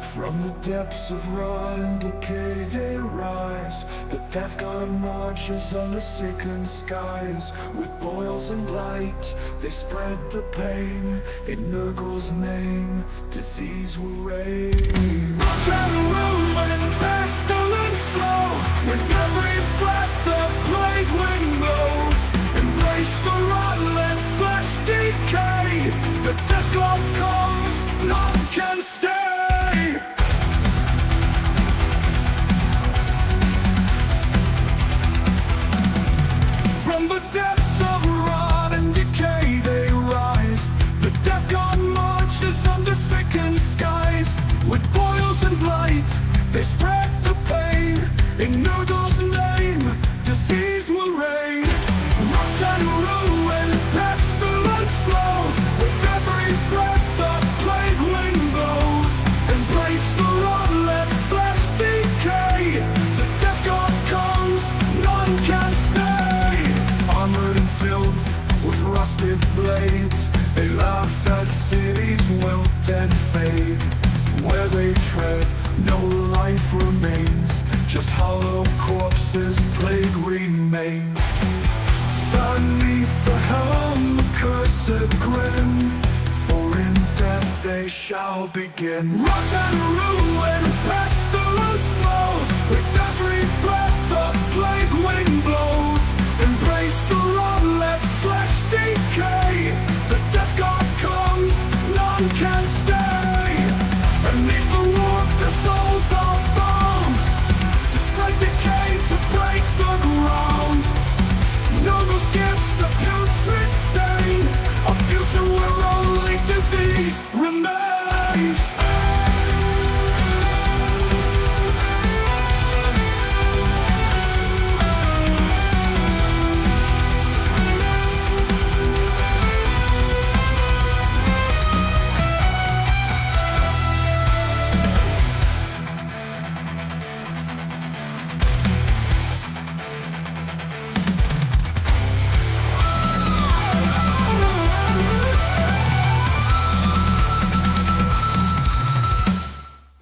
From the depths of rot and decay they rise. The death god marches on the sickened skies. With boils and blight they spread the pain. In Nurgle's name disease will reign. Rot and ruin and pestilence flows. With every breath the plague wind blows. Embrace the rot, let flesh decay. The death god comes, none can stay. From the depths of rot and decay they rise. The death god marches under sickened skies. With boils and blight they spread the pain. In Nurgle's name disease will reign. Rot and ruin, pestilence flows. With every breath the plague wind blows. Embrace the rot, let flesh decay. The death god comes, none can stay. Armored and filled with rusted blades, they laugh as cities wilt and fade. Where they tread, no life remains, just hollow corpses, plague remains. Beneath the helm, the cursed grin, for in death they shall begin. Rot and ruin, pestilence flows. With every breath the plague wind blows. Embrace the rot, let flesh decay. The death god comes, none can stay. Beneath the warp the souls are bound, to spread decay, to break the ground. Nurgle's gifts a putrid stain, a future where only disease remains.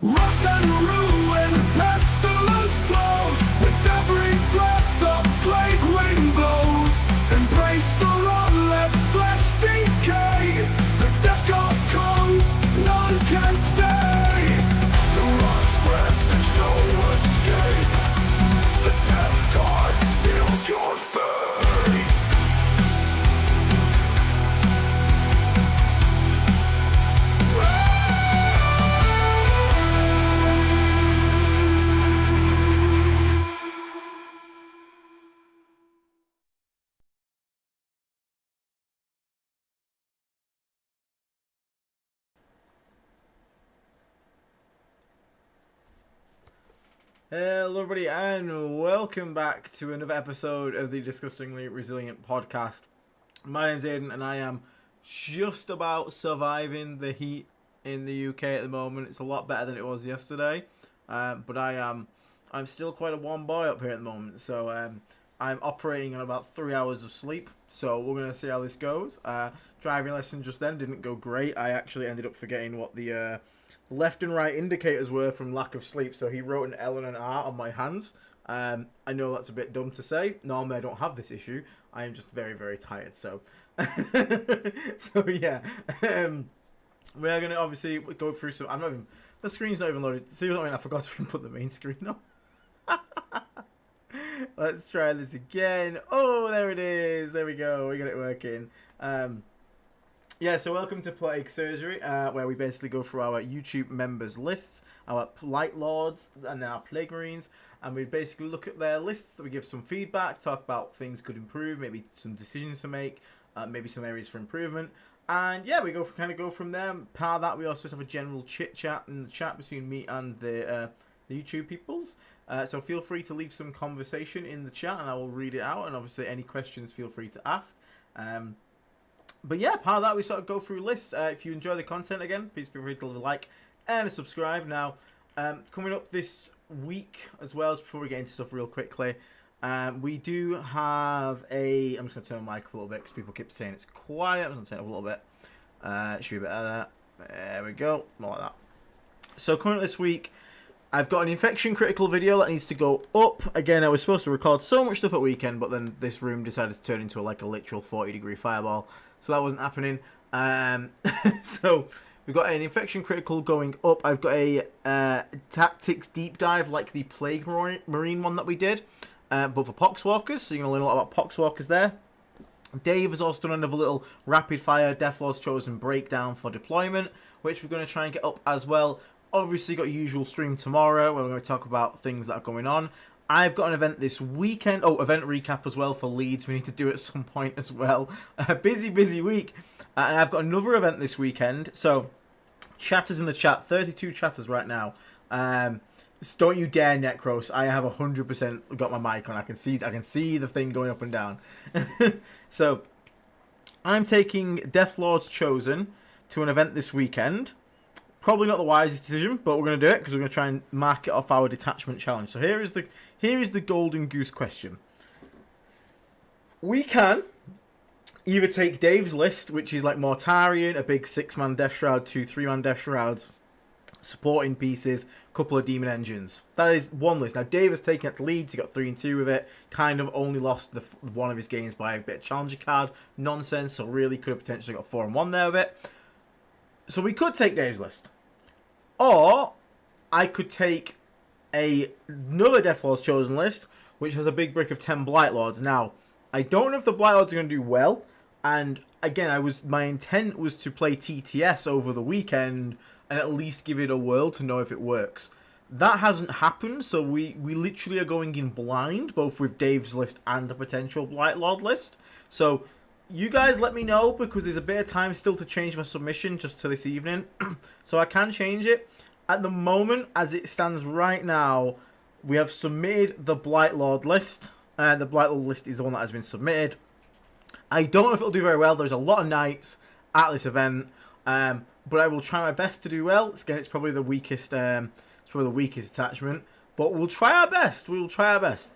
Rot and ruin, pestilence flows. With every breath the plague wind blows. Embrace the rot, let flesh decay. The death god comes, none can stay. The rot spreads, there's no escape. The death god seals your fate. Hello everybody and welcome back to another episode of the Disgustingly Resilient podcast. My name's Aiden and I am just about surviving the heat in the UK at the moment. It's a lot better than it was yesterday, but I'm still quite a warm boy up here at the moment, so I'm operating on about 3 hours of sleep, so we're going to see how this goes. Driving lesson just then didn't go great. I actually ended up forgetting what the left and right indicators were from lack of sleep, so he wrote an L and an R on my hands. I know that's a bit dumb to say. Normally I don't have this issue. I am just very, very tired, so so yeah. We're going to obviously go through some... the screen's not even loaded. See what I mean? I forgot to put the main screen on. Let's try this again. Oh, there it is. There we go. We got it working. Yeah, so welcome to Plague Surgery, where we basically go through our YouTube members' lists, our Light Lords, and then our Plague Marines, and we basically look at their lists, we give some feedback, talk about things could improve, maybe some decisions to make, maybe some areas for improvement, and yeah, we kind of go from there. Part of that, we also have a general chit-chat in the chat between me and the YouTube peoples, so feel free to leave some conversation in the chat, and I will read it out, and obviously any questions feel free to ask. But yeah, part of that we sort of go through lists. If you enjoy the content again, please feel free to leave a like and a subscribe. Now, coming up this week as well, just before we get into stuff real quickly, we do have a... I'm just going to turn my mic up a little bit because people keep saying it's quiet. I'm just going to turn it up a little bit. It should be better there. There we go. More like that. So currently this week, I've got an infection critical video that needs to go up. Again, I was supposed to record so much stuff at weekend, but then this room decided to turn into a literal 40-degree fireball. So that wasn't happening. So we've got an infection critical going up. I've got a tactics deep dive like the Plague Marine one that we did, but for Poxwalkers. So you're going to learn a lot about Poxwalkers there. Dave has also done another little rapid fire Deathlord's Chosen breakdown for deployment, which we're going to try and get up as well. Obviously got a usual stream tomorrow where we're going to talk about things that are going on. I've got an event this weekend. Oh, event recap as well for Leeds. We need to do it at some point as well. Busy week. And I've got another event this weekend. So, chatters in the chat. 32 chatters right now. Don't you dare, Necros. I have 100% got my mic on. I can see the thing going up and down. So, I'm taking Deathlord's Chosen to an event this weekend. Probably not the wisest decision, but we're going to do it because we're going to try and mark it off our detachment challenge. So here is the golden goose question. We can either take Dave's list, which is like Mortarion, a big 6-man Death Shroud, 2 3-man Death Shrouds, supporting pieces, couple of Demon Engines. That is one list. Now, Dave has taken it to Leeds. He got 3 and 2 with it. Kind of only lost one of his games by a bit of Challenger card nonsense. So really could have potentially got 4 and 1 there with it. So we could take Dave's list. Or I could take another Deathlord's Chosen list, which has a big brick of 10 Blightlords. Now, I don't know if the Blightlords are going to do well. And again, my intent was to play TTS over the weekend and at least give it a whirl to know if it works. That hasn't happened, so we literally are going in blind, both with Dave's list and the potential Blightlord list. So you guys let me know, because there's a bit of time still to change my submission just to this evening. So I can change it. At the moment, as it stands right now, we have submitted the Blightlord list. The Blightlord list is the one that has been submitted. I don't know if it'll do very well. There's a lot of knights at this event. But I will try my best to do well. Again, it's probably the weakest attachment. But we'll try our best. We will try our best.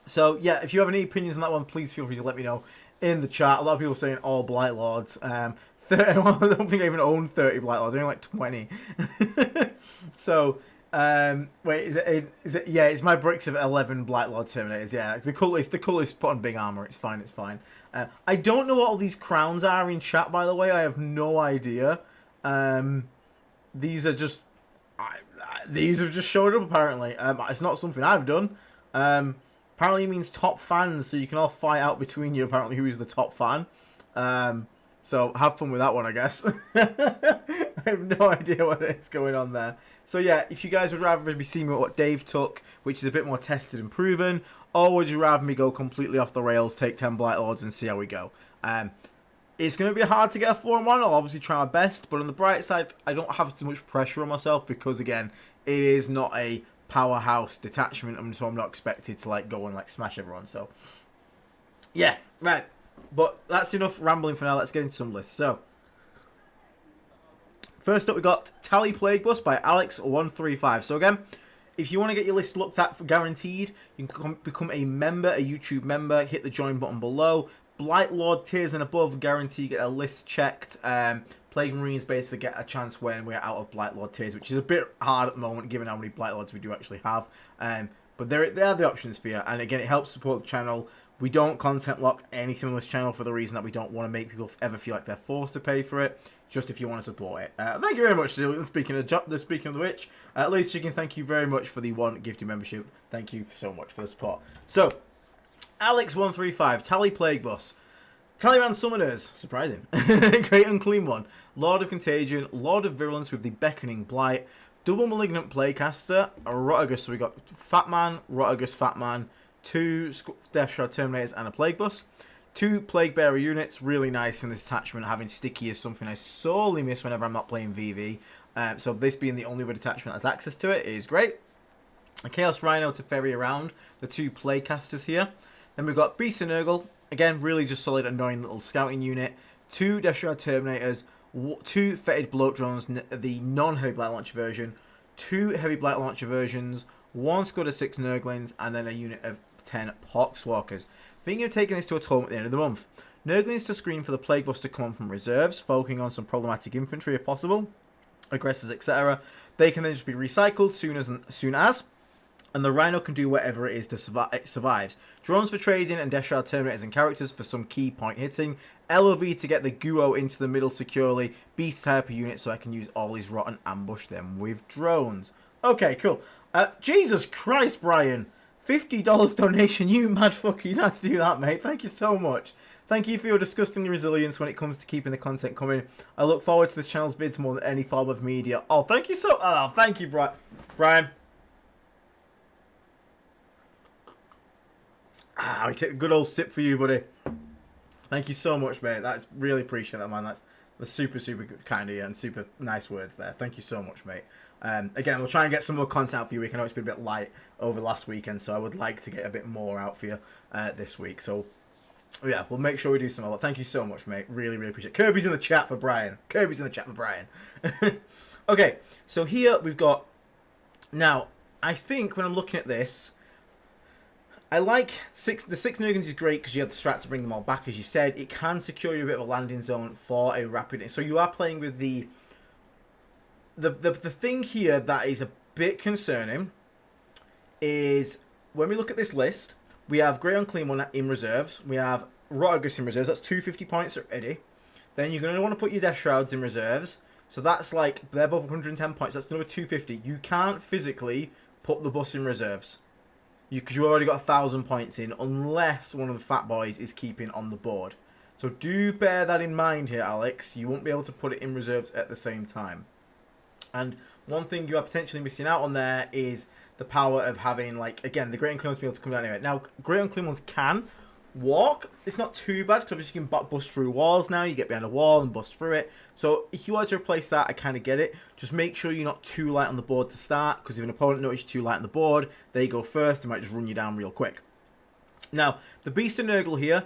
So, yeah, if you have any opinions on that one, please feel free to let me know in the chat. A lot of people saying all Blightlords. I don't think I even own 30 Blightlords. I only like 20. So, wait, is it? Yeah, it's my bricks of 11 Blightlord Terminators. Yeah, the coolest put on big armor. It's fine. I don't know what all these crowns are in chat, by the way. I have no idea. These are just these have just showed up apparently. It's not something I've done. Apparently it means top fans, so you can all fight out between you apparently who is the top fan. So have fun with that one, I guess. I have no idea what is going on there. So yeah, if you guys would rather be seeing what Dave took, which is a bit more tested and proven, or would you rather me go completely off the rails, take 10 Blightlords and see how we go? It's going to be hard to get a 4 and 1. I'll obviously try my best, but on the bright side, I don't have too much pressure on myself because, again, it is not a powerhouse detachment, and so I'm not expected to go and smash everyone. So, yeah, right. But that's enough rambling for now. Let's get into some lists. So, first up, we got Tally Plague Bus by Alex135. So again, if you want to get your list looked at for guaranteed, you can become a member, a YouTube member. Hit the join button below. Blightlord tiers and above guarantee you get a list checked. Plague Marines basically get a chance when we're out of Blightlord tiers, which is a bit hard at the moment given how many Blightlords we do actually have. But they are the options for you. And again, it helps support the channel. We don't content lock anything on this channel for the reason that we don't want to make people ever feel like they're forced to pay for it. Just if you want to support it. Thank you very much. Speaking of the which, Lazy Chicken, thank you very much for the one gifted membership. Thank you so much for the support. So, Alex135, Tally Plague Bus. Tallyman Summoners, surprising. Great Unclean One. Lord of Contagion, Lord of Virulence with the Beckoning Blight, Double Malignant Playcaster, a Rotagus. So we got Fat Man, Rotagus, Fat Man, 2 Death Shroud Terminators, and a Plague Bus. 2 Plague Bearer units, really nice in this attachment. Having Sticky is something I sorely miss whenever I'm not playing VV. So this being the only attachment that has access to it is great. A Chaos Rhino to ferry around the 2 Playcasters here. Then we've got Beast and Nurgle. Again, really just solid, annoying little scouting unit. 2 Death Shroud Terminators. 2 Fetid Bloat Drones, the non-Heavy Blight Launcher version. 2 Heavy Blight Launcher versions. 1 squad of 6 Nurglings. And then a unit of 10 Poxwalkers. Thinking of taking this to a tournament at the end of the month. Nurglings to screen for the Plague Bus to come on from reserves, focusing on some problematic infantry if possible. Aggressors, etc. They can then just be recycled soon as. And the Rhino can do whatever it is to survive. It survives. Drones for trading and Death Shroud Terminators and characters for some key point hitting. LOV to get the Guo into the middle securely. Beast type of unit so I can use all these rot and ambush them with drones. Okay, cool. Jesus Christ, Brian. $50 donation. You mad fucker. You had to do that, mate. Thank you so much. Thank you for your disgusting resilience when it comes to keeping the content coming. I look forward to this channel's vids more than any form of media. Oh, thank you so... Oh, thank you, Brian. I take a good old sip for you, buddy. Thank you so much, mate. That's really appreciate that, man. That's super good, kind of you, and super nice words there. Thank you so much, mate. Again, we'll try and get some more content out for you. I know it's been a bit light over last weekend, so I would like to get a bit more out for you this week. So, yeah, we'll make sure we do some more. Thank you so much, mate. Really appreciate it. Kirby's in the chat for Brian. Okay, so here we've got... Now, I think when I'm looking at this... I like the 6 Nurgans is great because you have the strat to bring them all back, as you said. It can secure you a bit of a landing zone for a rapid... So you are playing with the thing here that is a bit concerning is when we look at this list, we have Grey Unclean One in reserves. We have Rotagus in reserves. That's 250 points already. Then you're going to want to put your Death Shrouds in reserves. So that's like, they're both 110 points. That's another 250. You can't physically put the bus in reserves. Because you've already got 1,000 points in, unless one of the fat boys is keeping on the board. So do bear that in mind here, Alex. You won't be able to put it in reserves at the same time. And one thing you are potentially missing out on there is the power of having, like, again, the Great Unclean Ones be able to come down anyway. Now, Great Unclean Ones can walk. It's not too bad, because obviously you can bust through walls now. You get behind a wall and bust through it. So if you want to replace that, I kind of get it. Just make sure you're not too light on the board to start, because if an opponent notices you're too light on the board, they go first. They might just run you down real quick. Now, the Beast of Nurgle here,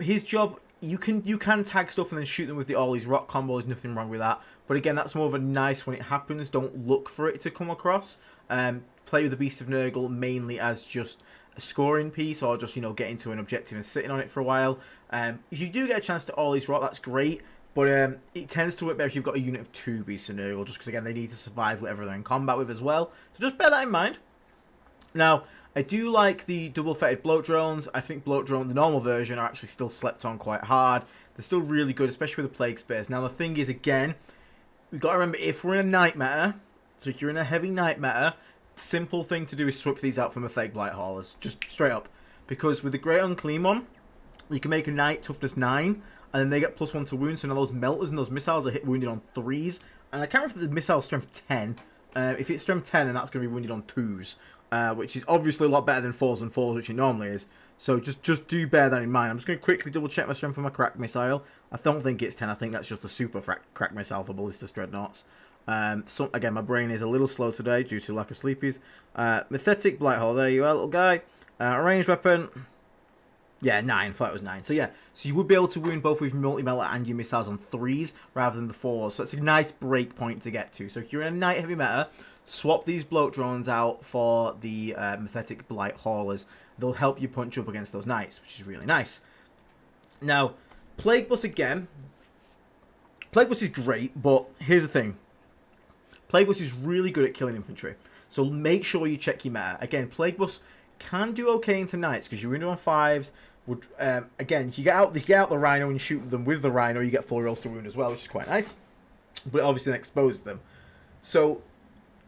his job, you can tag stuff and then shoot them with the all these rock combo. There's nothing wrong with that. But again, that's more of a nice when it happens. Don't look for it to come across. Play with the Beast of Nurgle mainly as just a scoring piece, or just, you know, getting to an objective and sitting on it for a while. If you do get a chance to all these rock, that's great. But it tends to work better if you've got a unit of 2 Beasts of Nurgle, just because, again, they need to survive whatever they're in combat with as well. So just bear that in mind. Now, I do like the double-fetted bloat drones. I think bloat drone, the normal version, are actually still slept on quite hard. They're still really good, especially with the plague spares. Now, the thing is, again, we've got to remember, if we're in a night meta, so if you're in a heavy night meta, simple thing to do is swap these out from Atheg Blight Haulers, just straight up. Because with the Great Unclean One, you can make a Knight toughness 9, and then they get +1 to wound, so now those melters and those missiles are hit wounded on 3s. And I can't remember if the missile strength 10. If it's strength 10, then that's going to be wounded on 2s. Which is obviously a lot better than 4s and 4s, which it normally is. So just do bear that in mind. I'm just going to quickly double check my strength for my crack missile. I don't think it's 10. I think that's just a super crack missile for Ballistus Dreadnoughts. So again, my brain is a little slow today due to lack of sleepies. Mythetic Blight Hole, there you are, little guy. Ranged weapon. Yeah, 9. I thought it was 9. So yeah, so you would be able to wound both with multi-melter and your missiles on 3s rather than the 4s. So it's a nice break point to get to. So if you're in a night heavy meta, swap these bloat drones out for the Mythetic Blight Haulers. They'll help you punch up against those knights, which is really nice. Now, Plague Bus again. Plague Bus is great, but here's the thing. Plague Bus is really good at killing infantry. So make sure you check your meta. Again, Plague Bus can do okay into knights because you're wounded on 5s. Again, if you get out the Rhino and you shoot them with the Rhino, you get 4 rolls to wound as well, which is quite nice. But it obviously then exposes them. So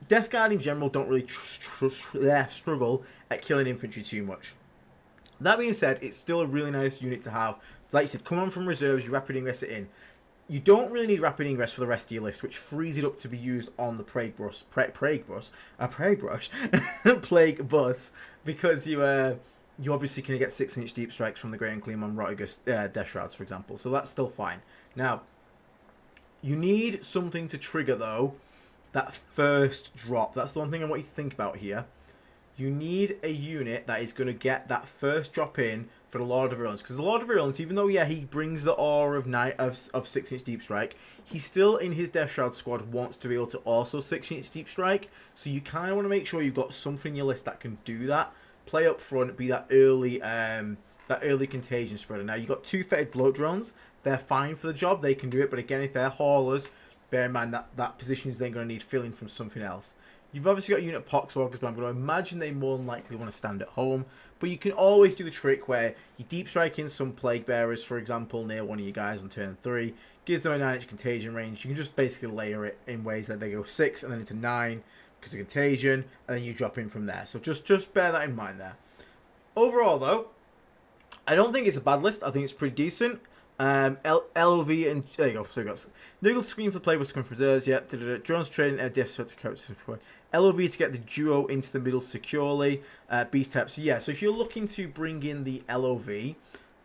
Death Guard in general don't really struggle at killing infantry too much. That being said, it's still a really nice unit to have. Like you said, come on from reserves, you rapid ingress it in. You don't really need rapid ingress for the rest of your list, which frees it up to be used on the Plague Bus, because you obviously can get 6-inch deep strikes from the Great Unclean on Rotagus Death Shrouds, for example. So that's still fine. Now, you need something to trigger, though, that first drop. That's the one thing I want you to think about here. You need a unit that is going to get that first drop in for the Lord of Virulence. Because the Lord of Virulence, even though, yeah, he brings the aura of 6-inch deep strike, he still, in his Death Shroud squad, wants to be able to also 6-inch deep strike. So you kind of want to make sure you've got something in your list that can do that. Play up front, be that early contagion spreader. Now, you've got 2 fetid bloat drones. They're fine for the job. They can do it. But again, if they're haulers, bear in mind that that position is then going to need filling from something else. You've obviously got a unit of Poxwalkers, but I'm going to imagine they more than likely want to stand at home. But you can always do the trick where you deep strike in some Plague Bearers, for example, near one of you guys on turn 3. Gives them a 9-inch contagion range. You can just basically layer it in ways that they go 6 and then into 9 because of contagion, and then you drop in from there. So just bear that in mind there. Overall, though, I don't think it's a bad list. I think it's pretty decent. LOV and there you go. So we got Nurgle Scream for the playbook, Scream for reserves. Yep. Drones training and death to characters. LOV to get the duo into the middle securely. Beast types. So yeah. So if you're looking to bring in the LOV,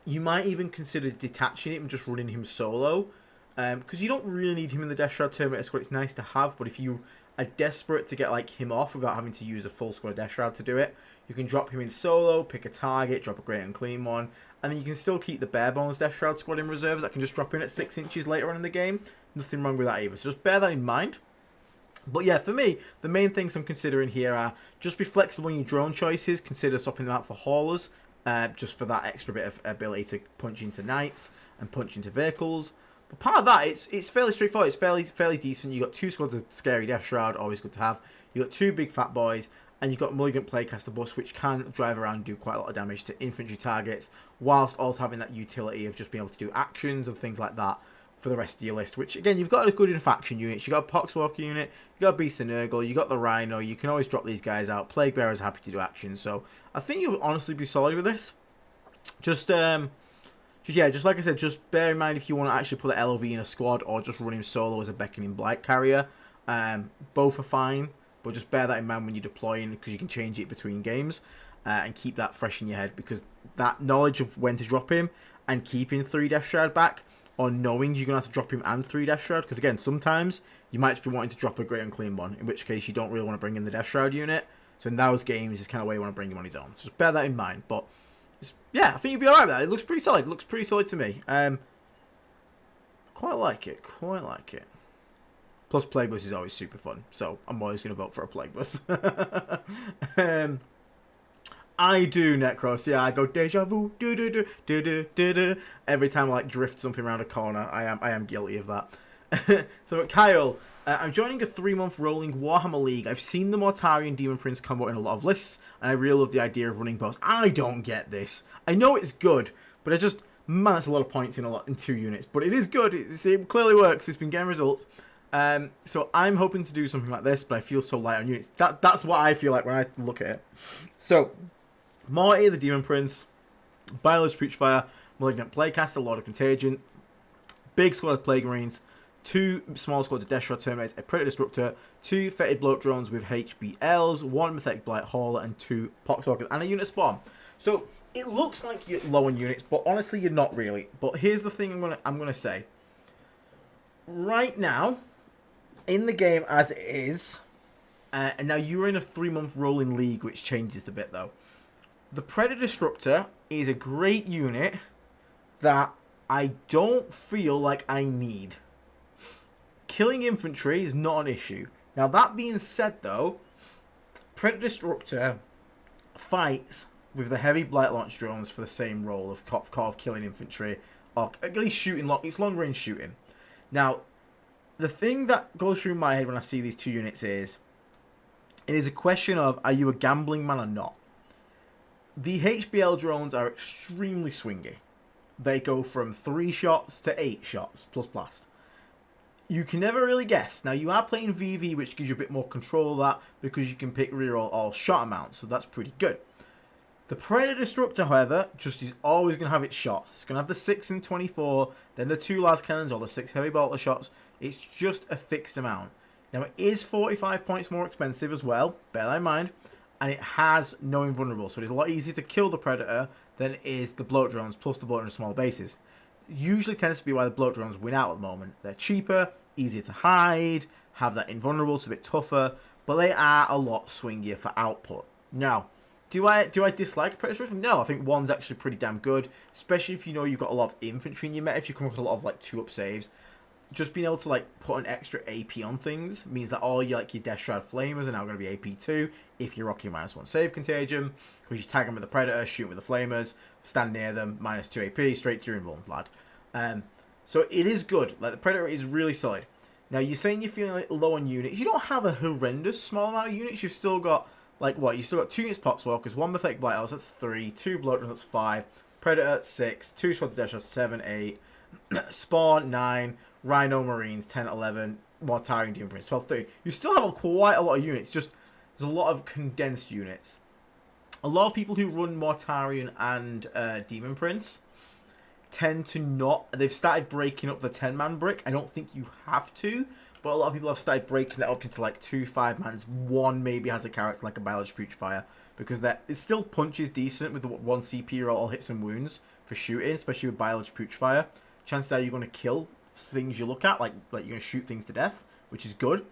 you might even consider detaching it and just running him solo, because you don't really need him in the Death Shroud Terminator squad. It's nice to have, but if you are desperate to get like him off without having to use a full squad of Death Shroud to do it, you can drop him in solo, pick a target, drop a great and clean one, and then you can still keep the bare bones Death Shroud squad in reserves that can just drop in at 6 inches later on in the game. Nothing wrong with that either. So just bear that in mind. But yeah, for me, the main things I'm considering here are just be flexible in your drone choices. Consider swapping them out for haulers, just for that extra bit of ability to punch into knights and punch into vehicles. But part of that, it's fairly straightforward. It's fairly decent. You got 2 squads of scary Death Shroud, always good to have. You got 2 big fat boys, and you've got Malignant Playcaster Bus, which can drive around and do quite a lot of damage to infantry targets, whilst also having that utility of just being able to do actions and things like that for the rest of your list. Which again, you've got a good enough action units. You got a Poxwalker unit, you got a Beast of Nurgle, you got the Rhino. You can always drop these guys out. Plague Bearers are happy to do actions, so I think you'll honestly be solid with this. Just like I said, just bear in mind if you want to actually put an LOV in a squad or just run him solo as a beckoning blight carrier. Both are fine, but just bear that in mind when you're deploying, because you can change it between games, and keep that fresh in your head, because that knowledge of when to drop him and keeping 3 Death Shroud back, or knowing you're going to have to drop him and 3 Death Shroud, because again, sometimes you might just be wanting to drop a Great Unclean one, in which case you don't really want to bring in the Death Shroud unit. So in those games, it's kind of where you want to bring him on his own. So just bear that in mind. But yeah, I think you'll be alright with that. It looks pretty solid. It looks pretty solid to me. Quite like it. Quite like it. Plus, Plague Bus is always super fun, so I'm always going to vote for a Plague Bus. I do, Necros. Yeah, I go deja vu, do do do do do do do. Every time I like drift something around a corner, I am guilty of that. So, Kyle, I'm joining a 3-month rolling Warhammer League. I've seen the Mortarian Demon Prince combo in a lot of lists, and I really love the idea of running both. I don't get this. I know it's good, but I just, man, that's a lot of points in 2 units. But it is good. It clearly works. It's been getting results. So I'm hoping to do something like this, but I feel so light on units. That's what I feel like when I look at it. So, Morty, the Demon Prince, Biologist Preachfire, Malignant Playcaster, Lord of Contagion, big squad of Plague Marines, 2 small squads of Death Shroud Terminates, a Predator Destructor, 2 Fetid Bloat Drones with HBLs, 1 Mythic Blight Hauler, and 2 Poxwalkers, and a unit spawn. So, it looks like you're low on units, but honestly you're not really. But here's the thing I'm gonna say. Right now, in the game as it is, and now you're in a 3-month rolling league, which changes a bit though. The Predator Destructor is a great unit that I don't feel like I need. Killing infantry is not an issue. Now that being said though, Predator Destructor fights with the heavy blight launch drones for the same role of killing infantry, or at least shooting. It's long range shooting. Now, the thing that goes through my head when I see these 2 units is, it is a question of, are you a gambling man or not? The HBL drones are extremely swingy. They go from 3 shots to 8 shots plus blast. You can never really guess. Now, you are playing VV, which gives you a bit more control of that, because you can pick reroll all shot amounts, so that's pretty good. The Predator Destructor, however, just is always going to have its shots. It's going to have the 6 and 24, then the 2 las cannons or the 6 heavy bolter shots. It's just a fixed amount. Now, it is 45 points more expensive as well, bear that in mind, and it has no invulnerable, so it's a lot easier to kill the Predator than it is the bloat drones, plus the bloat on small bases. It usually tends to be why the bloat drones win out at the moment. They're cheaper, easier to hide, have that invulnerable, so a bit tougher, but they are a lot swingier for output. Now, do I dislike Predator Destructor? No, I think 1's actually pretty damn good, especially if you know you've got a lot of infantry in your meta. If you come up with a lot of like 2-up saves, just being able to like put an extra AP on things means that all your Death Shroud Flamers are now going to be AP2 if you're rocking -1 save contagion, because you tag them with the Predator, shoot with the Flamers, stand near them, -2 AP, straight to your invuln, lad. So it is good. Like, the Predator is really solid. Now, you're saying you're feeling like low on units. You don't have a horrendous small amount of units. You've still got, like, what? You've still got 2 units Poxwalkers, 1 Pathetic Blight Elves, that's 3, 2 Bloodrun, that's 5, Predator, that's 6, 2 Sword to Dash, that's 7, 8, Spawn, 9, Rhino Marines, 10, 11, Mortarian Demon Prince, 12, 13. You still have quite a lot of units, just there's a lot of condensed units. A lot of people who run Mortarian and Demon Prince tend to not. They've started breaking up the 10-man brick. I don't think you have to, but a lot of people have started breaking that up into like 2 5-mans. One maybe has a character like a Biological Putrefier, because that it still punches decent with the 1 CP roll, hits and wounds for shooting, especially with Biological Putrefier. Chances are you're going to kill things you look at, like you're going to shoot things to death, which is good.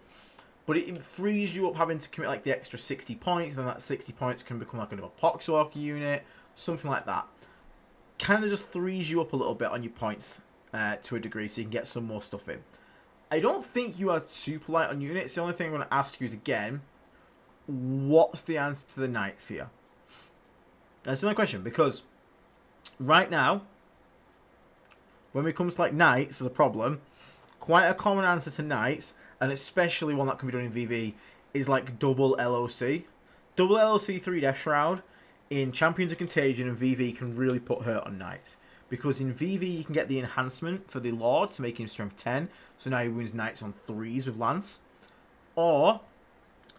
But it frees you up having to commit like the extra 60 points, and then that 60 points can become like another Poxwalker unit, something like that. Kind of just frees you up a little bit on your points to a degree, so you can get some more stuff in. I don't think you are super light on units. The only thing I'm going to ask you is, again, what's the answer to the Knights here? That's the only question, because right now, when it comes to like Knights as a problem, quite a common answer to Knights, and especially one that can be done in VV, is like double LOC. Double LOC 3 Death Shroud in Champions of Contagion and VV can really put hurt on Knights. Because in VV you can get the enhancement for the Lord to make him strength 10, so now he wins Knights on 3s with Lance. Or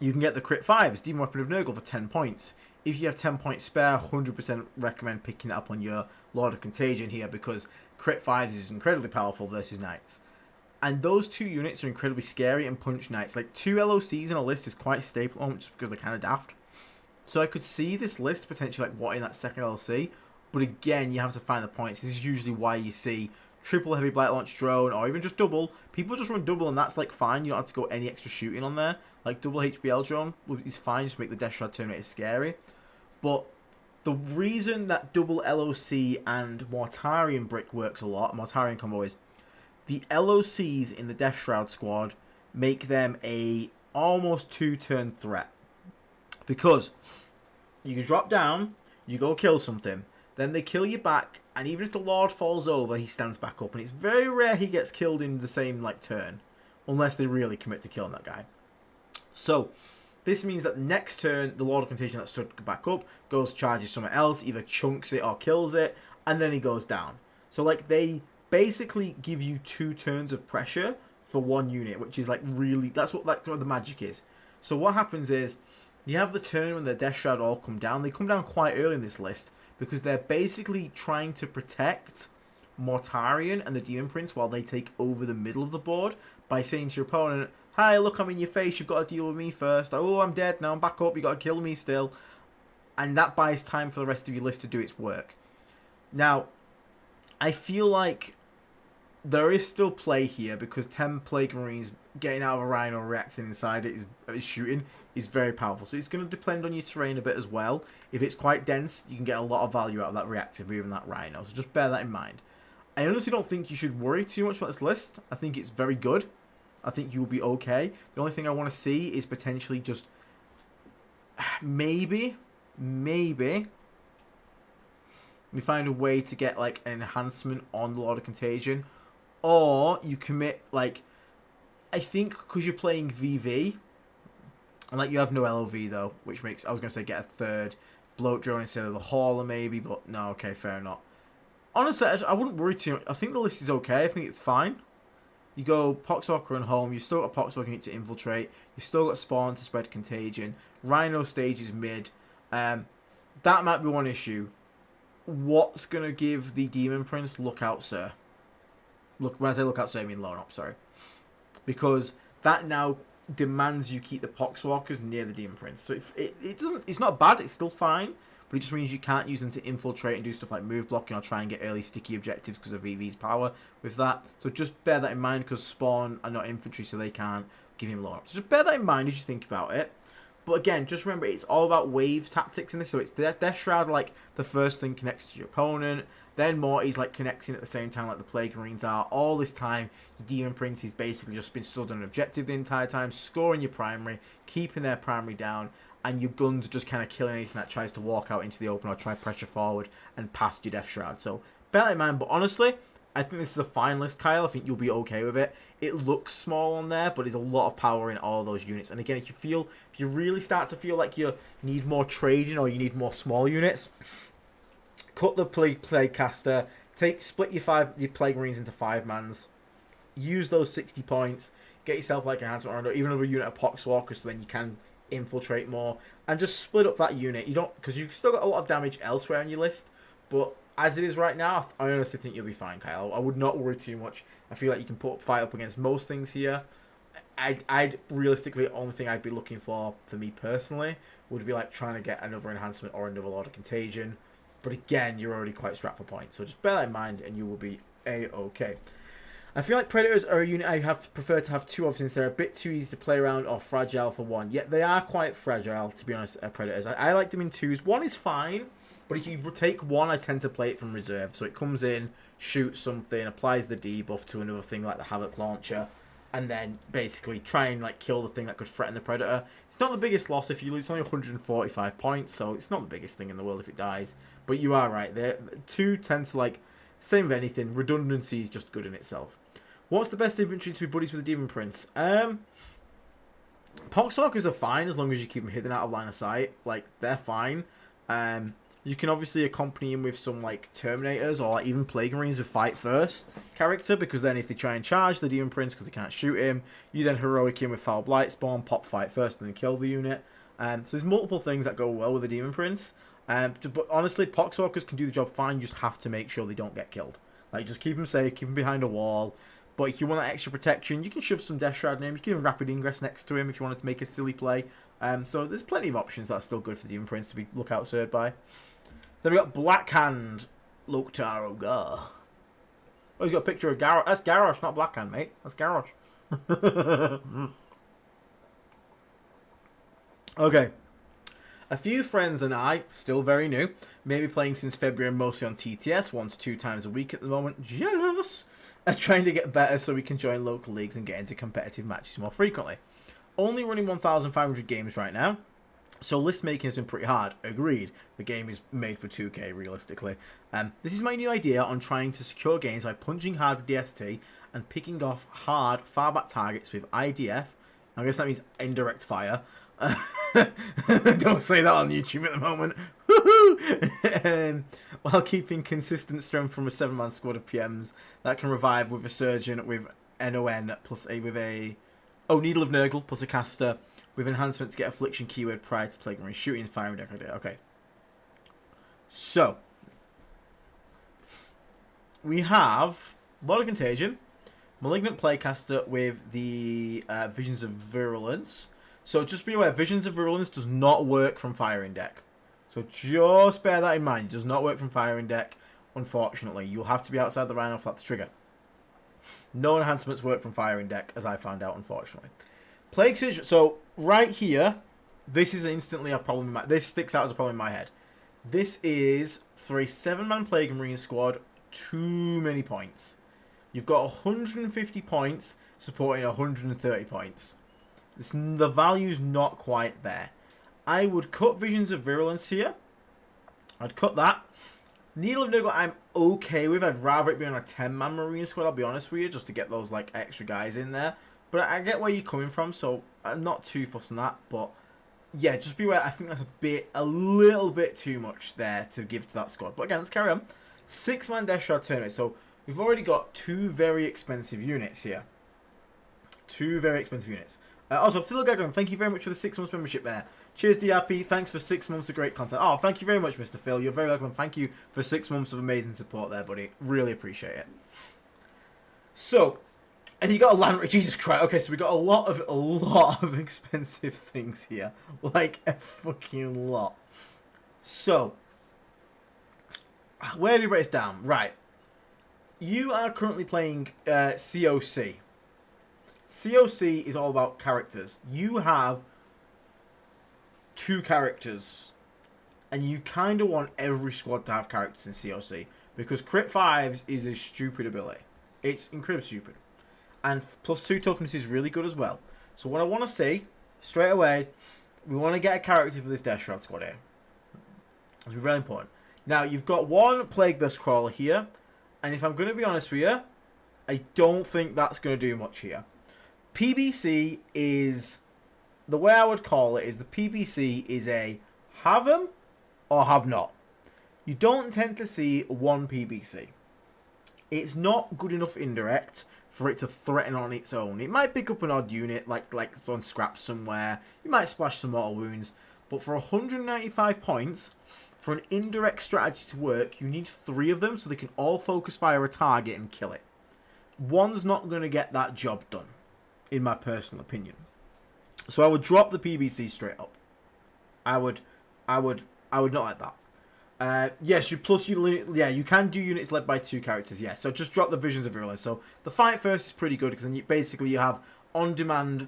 you can get the crit 5s, Demon Weapon of Nurgle for 10 points. If you have 10 points spare, 100% recommend picking that up on your Lord of Contagion here, because crit 5s is incredibly powerful versus Knights. And those 2 units are incredibly scary and punch Knights. Like 2 LOCs in a list is quite staple, just because they're kind of daft. So I could see this list potentially like wanting that second LOC, but again, you have to find the points. This is usually why you see triple heavy blight launch drone, or even just double. People just run double, and that's like fine. You don't have to go any extra shooting on there. Like double HBL drone is fine, just make the Death Shroud Terminator scary. But the reason that double LOC and Mortarian brick works a lot, Mortarian combo, is the LOCs in the Death Shroud squad make them a almost 2-turn threat. Because you can drop down, you go kill something, then they kill you back, and even if the Lord falls over, he stands back up, and it's very rare he gets killed in the same like turn, unless they really commit to killing that guy. So this means that the next turn, the Lord of Contagion that stood back up goes charges somewhere else, either chunks it or kills it, and then he goes down. So like they basically give you 2 turns of pressure for 1 unit, which is like really, that's what the magic is. So what happens is, you have the turn when the Death Shroud all come down. They come down quite early in this list, because they're basically trying to protect Mortarian and the Demon Prince while they take over the middle of the board by saying to your opponent, hi, look, I'm in your face, you've got to deal with me first. Oh, I'm dead, now I'm back up, you got to kill me still. And that buys time for the rest of your list to do its work. Now, I feel like there is still play here, because 10 Plague Marines getting out of a Rhino, reacting inside it is shooting is very powerful. So it's going to depend on your terrain a bit as well. If it's quite dense, you can get a lot of value out of that reactive move and that Rhino. So just bear that in mind. I honestly don't think you should worry too much about this list. I think it's very good. I think you will be okay. The only thing I want to see is potentially just maybe we find a way to get like an enhancement on the Lord of Contagion, or you commit like, I think because you're playing VV and like you have no LOV though, which makes, I was gonna say get a 3rd bloat drone instead of the hauler maybe, but no, okay, fair enough. Honestly, I wouldn't worry too much. I think the list is okay. I think it's fine. You go Poxwalker and home. You've still got Poxwalker to infiltrate. You've still got Spawn to spread contagion. Rhino stage is mid. That might be one issue. What's going to give the Demon Prince look out, sir? Look, when I say look out, sir, I mean load up, sorry. Because that now demands you keep the Poxwalkers near the Demon Prince. So it doesn't, it's not bad, it's still fine. But it just means you can't use them to infiltrate and do stuff like move blocking or try and get early sticky objectives because of VV's power with that. So just bear that in mind, because Spawn are not infantry, so they can't give him low up. So just bear that in mind as you think about it. But again, just remember, it's all about wave tactics in this. So it's Death Shroud, like the first thing connects to your opponent. Then Morty's like connecting at the same time like the Plague Marines are. All this time, the Demon Prince has basically just been stood on an objective the entire time, scoring your primary, keeping their primary down, and your guns are just kind of killing anything that tries to walk out into the open or try pressure forward and past your Death Shroud. So bear that in mind, but honestly, I think this is a fine list, Kyle. I think you'll be okay with it. It looks small on there, but there's a lot of power in all those units. And again, if you really start to feel like you need more trading or you need more small units, cut the plague caster, split your plague marines into 5-mans, use those 60 points, get yourself like enhancement around, or even another unit of poxwalkers, so then you can infiltrate more, and just split up that unit. You don't, because you've still got a lot of damage elsewhere on your list, but as it is right now, I honestly think you'll be fine, Kyle. I would not worry too much. I feel like you can fight up against most things here. I'd realistically, the only thing I'd be looking for me personally, would be like trying to get another enhancement or another Lord of Contagion. But again, you're already quite strapped for points, so just bear that in mind and you will be A-okay. I feel like Predators are a unit I have preferred to have 2 of, since they're a bit too easy to play around or fragile for 1. Yet they are quite fragile, to be honest, Predators. I like them in 2s. 1 is fine, but if you take 1, I tend to play it from reserve. So it comes in, shoots something, applies the debuff to another thing like the Havoc Launcher, and then basically try and like kill the thing that could threaten the Predator. It's not the biggest loss if you lose. It's only 145 points, so it's not the biggest thing in the world if it dies. But you are right. 2 tend to like, same with anything, redundancy is just good in itself. What's the best infantry to be buddies with the Demon Prince? Poxwalkers are fine as long as you keep them hidden out of line of sight. Like, they're fine. You can obviously accompany him with some like Terminators or even Plague Marines with Fight First character, because then if they try and charge the Demon Prince because they can't shoot him, you then heroic him with Foul Blight Spawn, pop Fight First, and then kill the unit. So there's multiple things that go well with the Demon Prince. But honestly, Poxwalkers can do the job fine. You just have to make sure they don't get killed. Like, just keep them safe, keep them behind a wall. But if you want that extra protection, you can shove some Death Shroud in him. You can even Rapid Ingress next to him if you wanted to make a silly play. So there's plenty of options that are still good for the Demon Prince to look out served by. Then we got Blackhand, Loktar Ogar. Oh, he's got a picture of Garrosh. That's Garrosh, not Blackhand, mate. That's Garrosh. Okay. A few friends and I, still very new, maybe playing since February, mostly on TTS, 1 to 2 times a week at the moment. Jealous! Are trying to get better so we can join local leagues and get into competitive matches more frequently. Only running 1,500 games right now, so list making has been pretty hard. Agreed. The game is made for 2K, realistically. This is my new idea on trying to secure games by punching hard with DST and picking off hard, far back targets with IDF. I guess that means indirect fire. Don't say that on YouTube at the moment. While keeping consistent strength from a 7-man squad of PMs that can revive with a surgeon with NON plus with a Needle of Nurgle plus a caster with enhancement to get affliction keyword prior to Plague Marine shooting and firing deck idea. Okay. So we have Lord of Contagion, Malignant Playcaster with the Visions of Virulence. So just be aware, Visions of Virulence does not work from firing deck. So just bear that in mind. It does not work from firing deck, unfortunately. You'll have to be outside the Rhino for that to trigger. No enhancements work from firing deck, as I found out, unfortunately. Plague Surge. So right here, this is instantly a problem. This sticks out as a problem in my head. This is, for a 7-man Plague Marine squad, too many points. You've got 150 points supporting 130 points. The value's not quite there. I would cut Visions of Virulence here. I'd cut that. Needle of Nurgle I'm okay with. I'd rather it be on a 10-man Marine squad, I'll be honest with you, just to get those like extra guys in there. But I get where you're coming from, so I'm not too fussed on that. But yeah, just be aware, I think that's a little bit too much there to give to that squad. But again, let's carry on. 6-man Death Shroud Tournament. So we've already got 2 very expensive units here. 2 very expensive units. Also, Phil Gagnon, thank you very much for the 6 months membership there. Cheers, DRP. Thanks for 6 months of great content. Oh, thank you very much, Mr. Phil. You're very welcome. Thank you for 6 months of amazing support there, buddy. Really appreciate it. So, and you got a land... Jesus Christ. Okay, so we got a lot of expensive things here. Like, a fucking lot. So, where do we break this down? Right. You are currently playing COC. COC is all about characters. You have 2 characters, and you kind of want every squad to have characters in COC, because crit 5s is a stupid ability. It's incredibly stupid, and +2 toughness is really good as well. So what I want to see straight away, we want to get a character for this Death Shroud squad here. It's really important. Now you've got 1 Plague Burst Crawler here, And if I'm going to be honest with you, I don't think that's going to do much here. PBC is, the way I would call it is the PBC is a have 'em or have not. You don't tend to see one PBC. It's not good enough indirect for it to threaten on its own. It might pick up an odd unit, like on scraps somewhere. You might splash some mortal wounds. But for 195 points, for an indirect strategy to work, you need 3 of them so they can all focus fire a target and kill it. One's not going to get that job done, in my personal opinion. So I would drop the PBC straight up. I would not like that. Yes, you can do units led by 2 characters. Yes, so just drop the Visions of Virulence. So the fight first is pretty good because then you have on-demand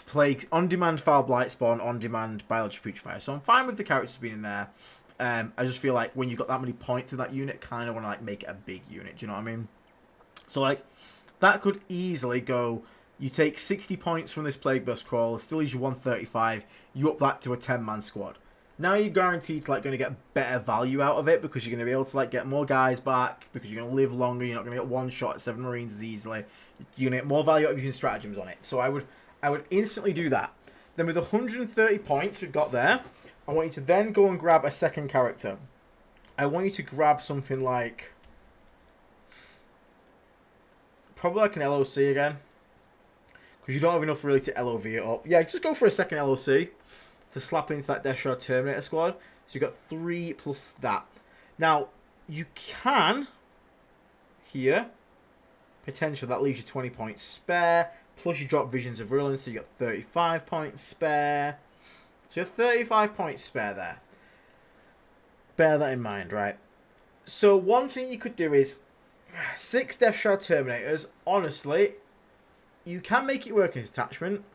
plague, on-demand Foul Blight Spawn, on-demand Biology Putrefy. So I'm fine with the characters being in there. I just feel like when you've got that many points in that unit, kind of want to like make it a big unit. Do you know what I mean? So like that could easily go. You take 60 points from this Plague Burst Crawler, still leaves you 135. You up that to a 10-man squad. Now you're guaranteed to like going to get better value out of it because you're going to be able to like get more guys back because you're going to live longer. You're not going to get one shot at 7 Marines as easily. You're going to get more value out of using stratagems on it. So I would instantly do that. Then with 130 points we've got there, I want you to then go and grab a second character. I want you to grab something like probably like an LOC again because you don't have enough really to LOV it up. Yeah, just go for a second LOC. To slap into that Death Shroud Terminator squad. So you've got 3 plus that. Now, you can, here, potentially that leaves you 20 points spare. Plus you drop Visions of Virulence, so you got 35 points spare. So you have 35 points spare there. Bear that in mind, right? So one thing you could do is 6 Death Shroud Terminators. Honestly, you can make it work as attachment.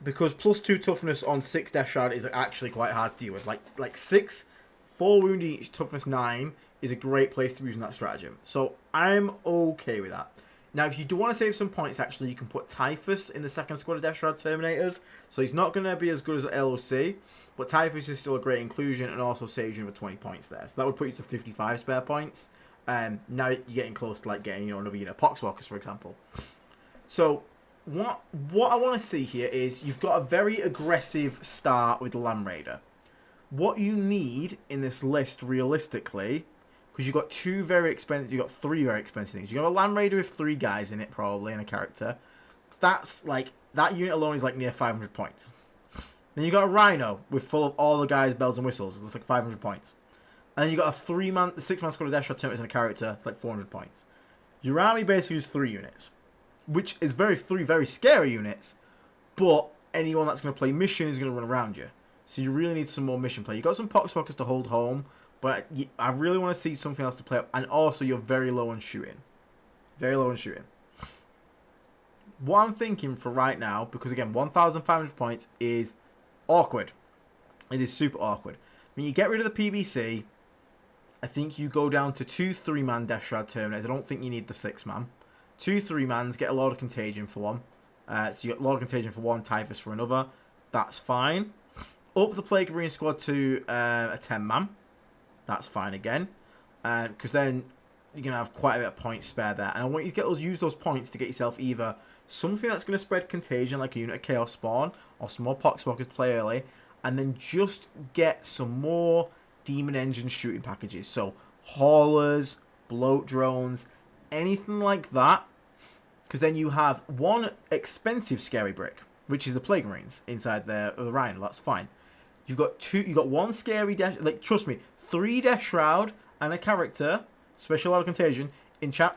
Because plus 2 toughness on 6 Death Shroud is actually quite hard to deal with. Like 6, 4 wound each, toughness 9 is a great place to be using that stratagem. So I'm okay with that. Now, if you do want to save some points, actually, you can put Typhus in the second squad of Death Shroud Terminators. So he's not going to be as good as LOC, but Typhus is still a great inclusion and also saves you for 20 points there. So that would put you to 55 spare points. Now you're getting close to like getting another unit of Poxwalkers, for example. So what I want to see here is you've got a very aggressive start with the Land Raider. What you need in this list, realistically, because you've got 2 very expensive, you've got 3 very expensive things. You've got a Land Raider with 3 guys in it, probably, and a character. That's like, that unit alone is like near 500 points. Then you've got a Rhino with full of all the guys' bells and whistles. That's like 500 points. And then you've got a 6-man squad of Death Shroud Terminators and a character. It's like 400 points. Your army basically is 3 units. Which is 3 very scary units, but anyone that's going to play mission is going to run around you. So you really need some more mission play. You've got some Poxwalkers to hold home, but I really want to see something else to play up. And also, you're very low on shooting. Very low on shooting. What I'm thinking for right now, because again, 1,500 points is awkward. It is super awkward. When you get rid of the PBC, I think you go down to 2 3-man Death Shroud Terminators. I don't think you need the 6-man. 2 3-mans, get a Lord of Contagion for one. So you got Lord of Contagion for one, Typhus for another. That's fine. Up the Plague Marine squad to a 10-man. That's fine again. Because then you're going to have quite a bit of points spare there. And I want you to use those points to get yourself either something that's going to spread Contagion, like a unit of Chaos Spawn, or some more Poxwalkers to play early. And then just get some more Demon Engine shooting packages. So Haulers, Bloat Drones, anything like that. Because then you have one expensive scary brick, which is the Plague Marines inside the Rhino. That's fine. You've got one scary Death, like trust me, 3 Death Shroud and a character, special Lord of Contagion.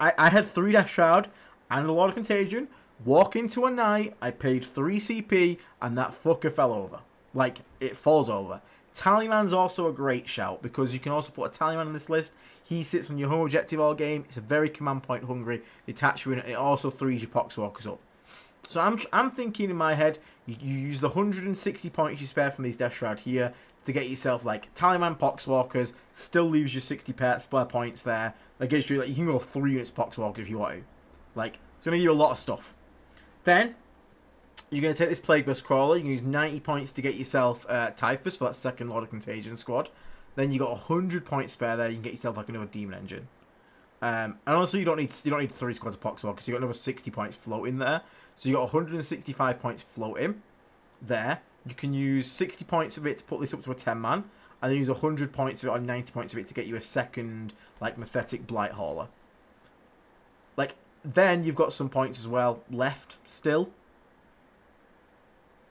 I had 3 Death Shroud and a Lord of Contagion. Walk into a night, I paid 3 CP, and that fucker fell over. Like, it falls over. Tallyman's also a great shout, because you can also put a Tallyman on this list. He sits on your home objective all game. It's a very command point hungry. They attach you in, and it also 3s your Poxwalkers up. So I'm thinking in my head, you use the 160 points you spare from these Death Shroud here to get yourself like Tallyman Poxwalkers. Still leaves you 60 spare points there. That gives you, like, you can go 3 units Poxwalkers if you want to. Like, it's going to give you a lot of stuff. Then you're going to take this Plague Burst Crawler. You can use 90 points to get yourself Typhus for that second Lord of Contagion squad. Then you got 100 points spare there. You can get yourself like another Demon Engine. And also you don't need 3 squads of Poxwalkers. You got another 60 points floating there. So you got 165 points floating there. You can use 60 points of it to put this up to a 10-man, and then use 100 points of it or 90 points of it to get you a second, like, Mathetic Blight Hauler. Like, then you've got some points as well left still.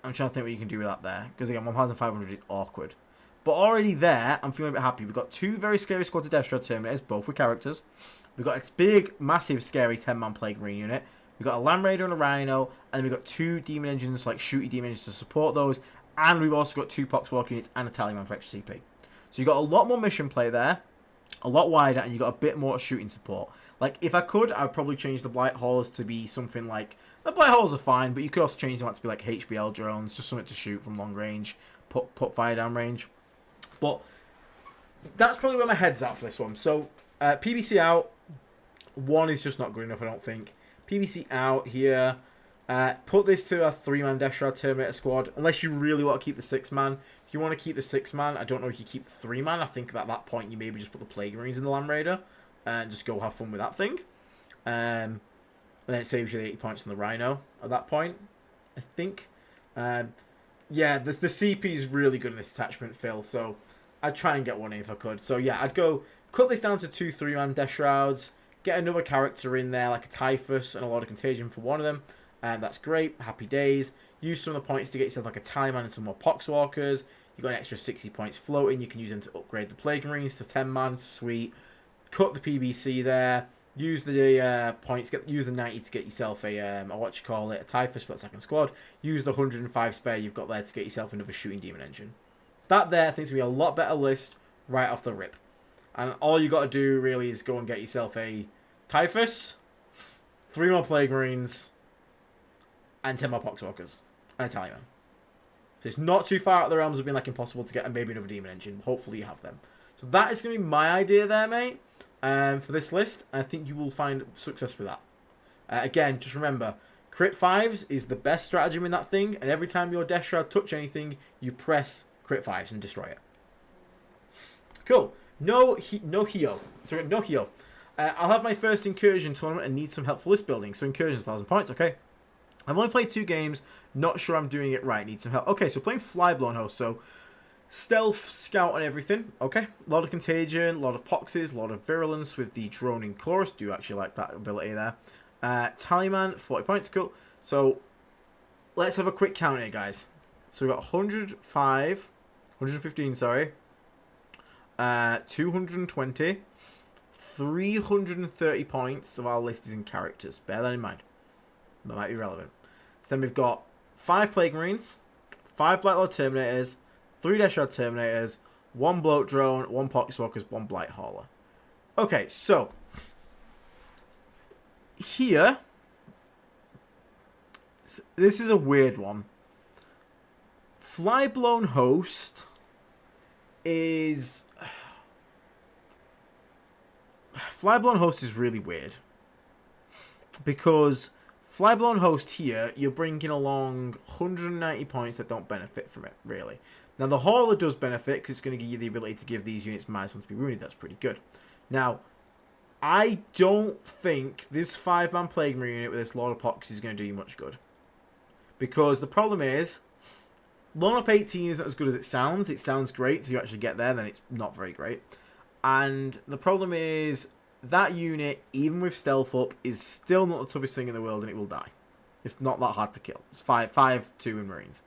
I'm trying to think what you can do with that there. Because, again, 1,500 is awkward. But already there, I'm feeling a bit happy. We've got 2 very scary squads of Death Shroud Terminators, both with characters. We've got a big, massive, scary 10-man Plague Marine unit. We've got a Land Raider and a Rhino. And we've got 2 Demon Engines, like shooty Demon Engines to support those. And we've also got 2 Poxwalker units and a Tallyman for extra CP. So you've got a lot more mission play there. A lot wider, and you've got a bit more shooting support. Like, if I could, I'd probably change the Blight Haulers to be something like... The Blight Haulers are fine, but you could also change them out to be like HBL drones, just something to shoot from long range, put fire down range. But that's probably where my head's at for this one. So, PBC out. 1 is just not good enough, I don't think. PBC out here. Put this to a 3-man Death Shroud Terminator squad, unless you really want to keep the 6-man. If you want to keep the 6-man, I don't know if you keep the 3-man. I think at that point you maybe just put the Plague Marines in the Land Raider and just go have fun with that thing. And then it saves you the 80 points on the Rhino at that point, I think. Yeah, the CP is really good in this attachment, Phil, so I'd try and get one in if I could. So yeah, I'd go cut this down to 2 3-man Death Shrouds, get another character in there, like a Typhus and a lot of Contagion for one of them. That's great. Happy days. Use some of the points to get yourself like a Tallyman and some more Poxwalkers. You've got an extra 60 points floating. You can use them to upgrade the Plague Marines to 10-man. Sweet. Cut the PBC there. Use the points. Use the 90 to get yourself a Typhus for that second squad. Use the 105 spare you've got there to get yourself another shooting Demon Engine. That there, I think, is going to be a lot better list right off the rip. And all you got to do really is go and get yourself a Typhus, 3 more Plague Marines, and 10 more Poxwalkers, and a Tallyman. So it's not too far out of the realms of being like impossible to get, and maybe another Demon Engine. Hopefully you have them. So that is going to be my idea there, mate, for this list. And I think you will find success with that. Again, just remember, crit 5s is the best stratagem in that thing, and every time your Death Shroud touch anything, you press crit 5s and destroy it. Cool. No Hio. Sorry, no Hio. I'll have my first Incursion tournament and need some help for list building. So Incursion's 1,000 points, okay. I've only played 2 games. Not sure I'm doing it right. Need some help. Okay, so playing Flyblown Host. So stealth, scout, and everything. Okay. A lot of Contagion, a lot of Poxes, a lot of Virulence with the Droning Chorus. Do actually like that ability there. Tallyman, 40 points. Cool. So let's have a quick count here, guys. So we've got 115, sorry. 220. 330 points of our list is in characters. Bear that in mind. That might be relevant. So then we've got 5 Plague Marines, 5 Blight Lord Terminators, 3 Death Shroud Terminators, 1 Bloat Drone, 1 Poxwalkers, 1 Blight Hauler. Okay, so here, this is a weird one. Flyblown Host is... Flyblown Host is really weird. Because Flyblown Host here, you're bringing along 190 points that don't benefit from it, really. Now, the Hauler does benefit because it's going to give you the ability to give these units -1 to be wounded. That's pretty good. Now, I don't think this 5-man Plague Marine unit with this Lord of Pox is going to do you much good. Because the problem is, Lone Up 18 isn't as good as it sounds. It sounds great until you actually get there, then it's not very great. And the problem is, that unit, even with stealth up, is still not the toughest thing in the world, and it will die. It's not that hard to kill. It's 5-2 in Marines.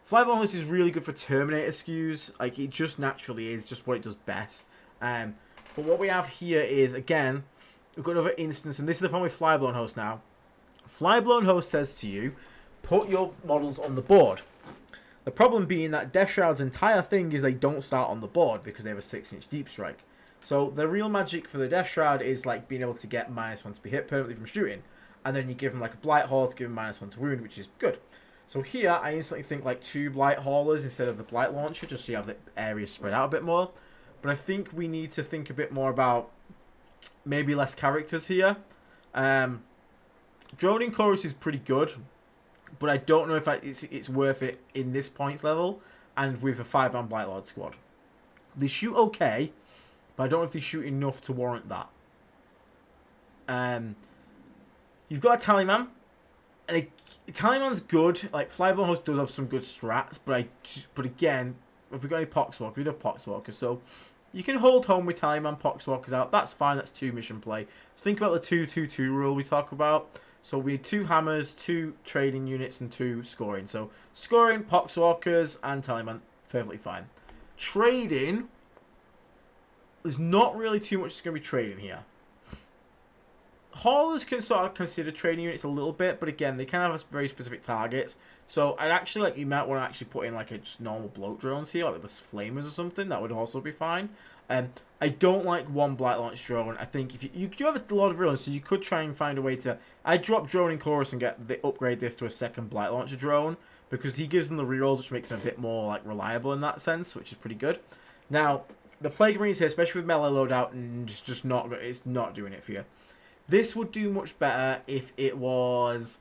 Flyblown Host is really good for Terminator skews. Like, it just naturally is just what it does best. But what we have here is, again, we've got another instance, and this is the problem with Flyblown Host now. Flyblown Host says to you, put your models on the board. The problem being that Death Shroud's entire thing is they don't start on the board because they have a 6-inch deep strike. So the real magic for the Death Shroud is like being able to get -1 to be hit permanently from shooting. And then you give them like a Blight Haul to give them -1 to wound, which is good. So here, I instantly think like 2 Blight Haulers instead of the Blight Launcher, just so you have the area spread out a bit more. But I think we need to think a bit more about maybe less characters here. Droning Chorus is pretty good, but I don't know if it's worth it in this points level and with a 5-man Blight Lord squad. They shoot okay, but I don't know if they shoot enough to warrant that. You've got a Tallyman. And Tallyman's good. Like, Flyable Host does have some good strats, but again, if we've got any Poxwalkers, we do have Poxwalkers, so you can hold home with Tallyman Poxwalkers out. That's fine, that's 2 mission play. So think about the 2-2-2 rule we talk about. So we need 2 hammers, 2 trading units, and 2 scoring. So scoring, Poxwalkers, and Tallyman, perfectly fine. Trading, there's not really too much that's going to be trading here. Haulers can sort of consider trading units a little bit, but again, they kind of have very specific targets. So I'd actually, like, you might want to actually put in, like, a just normal bloat drones here, like with the flamers or something. That would also be fine. I don't like 1 blight launch drone. I think if you do have a lot of real, so you could try and find a way to. I drop drone in chorus and upgrade this to a 2nd blight launcher drone because he gives them the rerolls, which makes them a bit more like reliable in that sense, which is pretty good. Now the Plague Marines here, especially with melee loadout, and just not, it's not doing it for you. This would do much better if it was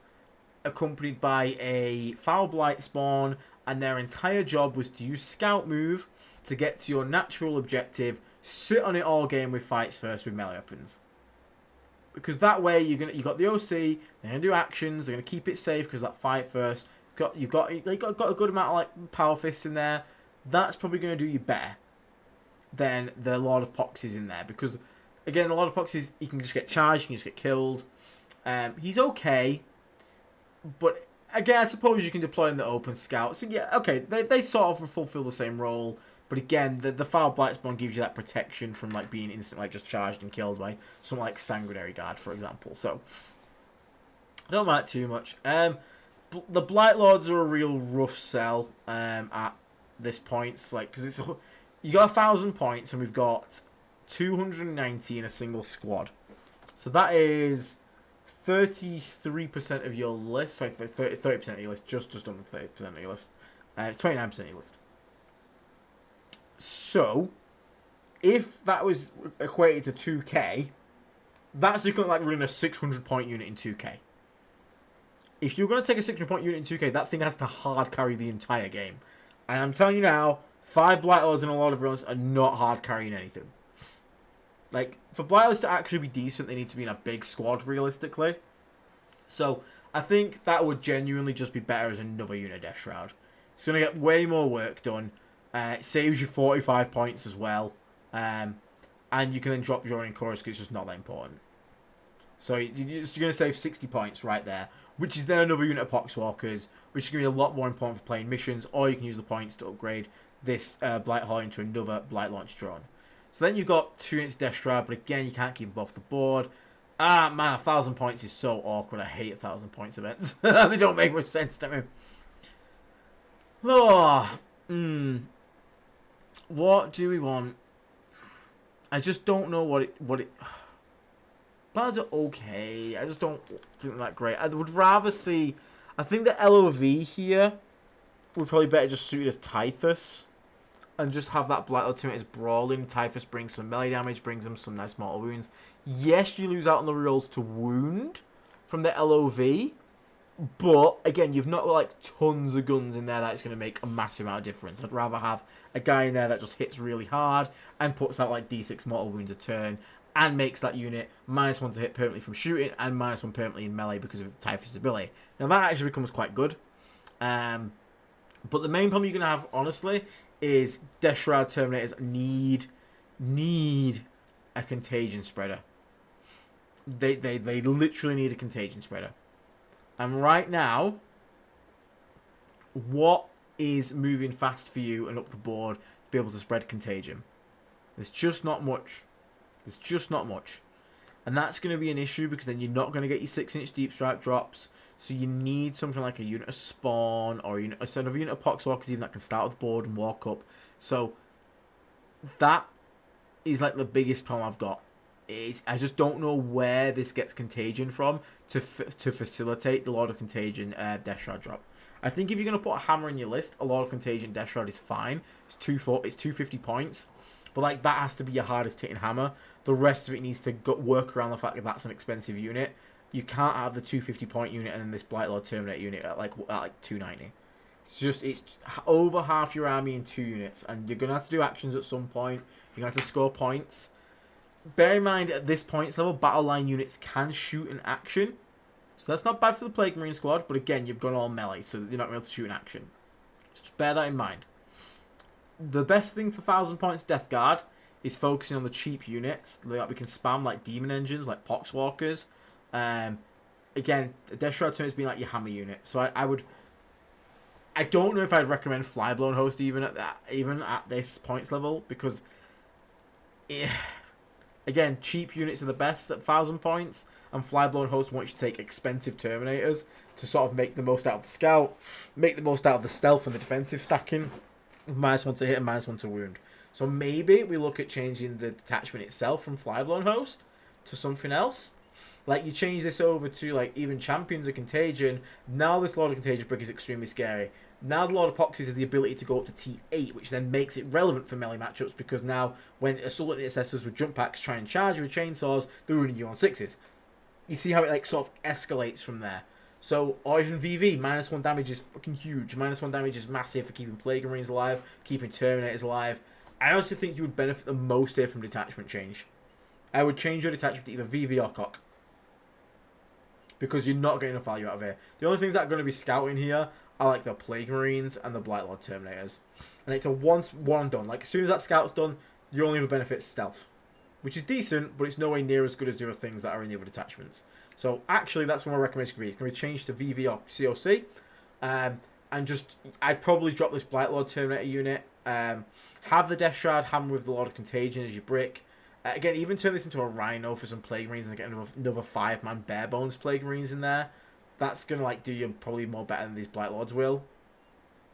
accompanied by a Foul Blight spawn and their entire job was to use Scout Move to get to your natural objective, sit on it all game with fights first with melee weapons. Because that way you got the OC, they're gonna do actions, they're gonna keep it safe because that fight first. You've got a good amount of like power fists in there. That's probably gonna do you better than the Lord of Poxes in there because again, a lot of Poxes you can just get charged, you can just get killed. He's okay, but again, I suppose you can deploy in the open scout. So yeah, okay, they sort of fulfill the same role. But again, the Foul Blight spawn gives you that protection from like being instant, like just charged and killed by something like Sanguinary Guard, for example. So I don't mind it too much. The Blight Lords are a real rough sell at this point, like because you got 1,000 points and we've got 290 in a single squad. So that is 33% of your list. Sorry, 30% of your list. Just under 30% of your list. It's 29% of your list. So, if that was equated to 2k, that's equivalent like running a 600 point unit in 2k. If you're going to take a 600 point unit in 2k, that thing has to hard carry the entire game. And I'm telling you now, 5 Blight Lords and a lot of runs are not hard carrying anything. Like, for Blight Lords to actually be decent, they need to be in a big squad, realistically. So, I think that would genuinely just be better as another unit Death Shroud. It's going to get way more work done. It saves you 45 points as well. And you can then drop your own in chorus because it's just not that important. So, you're going to save 60 points right there. Which is then another unit of Poxwalkers, which is going to be a lot more important for playing missions. Or you can use the points to upgrade this Blight Hauler into another Blight Launch drone. So then you've got 2 units of Death Shroud, but again, you can't keep them off the board. Ah, man, 1,000 points is so awkward. I hate 1,000 points events. They don't make much sense to me. Oh, what do we want? I just don't know what it. Bloods are okay. I just don't think that great. I would rather see. I think the LOV here would probably better just suit as Typhus. And just have that Blight Lord teammate as Brawling. Typhus brings some melee damage, brings them some nice mortal wounds. Yes, you lose out on the rerolls to wound from the LOV. But, again, you've not got, like, tons of guns in there that's going to make a massive amount of difference. I'd rather have a guy in there that just hits really hard and puts out, like, D6 mortal wounds a turn and makes that unit -1 to hit permanently from shooting and -1 permanently in melee because of Typhus' ability. Now, that actually becomes quite good. But the main problem you're going to have, honestly, is Death Shroud Terminators need a contagion spreader. They literally need a contagion spreader. And right now, what is moving fast for you and up the board to be able to spread contagion? There's just not much. There's just not much. And that's going to be an issue because then you're not going to get your 6-inch deep strike drops. So you need something like a unit of Spawn or another unit of Poxwalkers even that can start with the board and walk up. So that is like the biggest problem I've got. I just don't know where this gets Contagion from to facilitate the Lord of Contagion Death Shroud drop. I think if you're going to put a hammer in your list, a Lord of Contagion Death Shroud is fine. It's 250 points. But like that has to be your hardest hitting hammer. The rest of it needs to work around the fact that that's an expensive unit. You can't have the 250 point unit and then this Blight Lord Terminator unit at like 290. It's over half your army in 2 units, and you're gonna have to do actions at some point. You're gonna have to score points. bear in mind, at this points level, battle line units can shoot in action. So that's not bad for the Plague Marine squad, but again, you've gone all melee, so you're not able to shoot in action. Just bear that in mind. The best thing for 1,000 points Death Guard is focusing on the cheap units that we can spam, like Demon Engines, like Poxwalkers. Again, Death Shroud turns being like your hammer unit. So I don't know if I'd recommend Flyblown Host even at this points level, because again, cheap units are the best at 1,000 points, and Flyblown Host wants you to take expensive Terminators to sort of make the most out of the Scout, make the most out of the stealth and the defensive stacking, with -1 to hit and -1 to wound. So maybe we look at changing the detachment itself from Flyblown Host to something else. Like, you change this over to, like, even Champions of Contagion. Now this Lord of Contagion brick is extremely scary. Now the Lord of Poxes has the ability to go up to T8, which then makes it relevant for melee matchups, because now when Assault Intercessors with jump packs try and charge you with chainsaws, they're running you on 6s. You see how it, like, sort of escalates from there. So, or even VV, -1 damage is fucking huge. -1 damage is massive for keeping Plague Marines alive, keeping Terminators alive. I honestly think you would benefit the most here from detachment change. I would change your detachment to either VV or Cock, because you're not getting enough value out of here. The only things that are going to be scouting here are like the Plague Marines and the Blight Lord Terminators. And it's a one and done. Like, as soon as that scout's done, you only ever benefit stealth, which is decent, but it's nowhere near as good as the other things that are in the other detachments. So actually, that's what my recommendation would be. It's going to be changed to VV or COC. And just, I'd probably drop this Blight Lord Terminator unit. Have the Death Shroud hammer with the Lord of Contagion as your brick. Again, even turn this into a Rhino for some Plague Marines and get another 5-man bare bones Plague Marines in there. That's going to, like, do you probably more better than these Blight Lords will.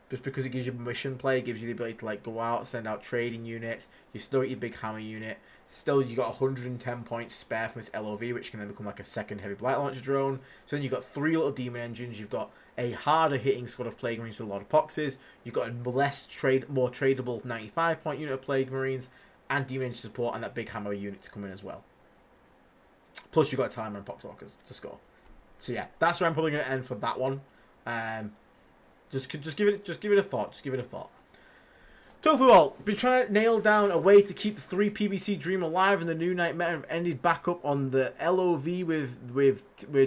Just because it gives you mission play, gives you the ability to, like, go out, send out trading units. You still get your big hammer unit. Still, you got 110 points spare from this LOV, which can then become like a second heavy Blight Launcher drone. So then you've got 3 little Demon Engines. You've got a harder hitting squad of Plague Marines with a lot of Poxes. You've got a more tradable 95 point unit of Plague Marines. And Demon Engine support, and that big hammer unit to come in as well. Plus, you've got a Timer and Poxwalkers to score. So yeah, that's where I'm probably going to end for that one. Just give it a thought. Just give it a thought. Tofu Alt, been trying to nail down a way to keep the 3 PBC Dream alive, and the new night meta have ended back up on the LOV with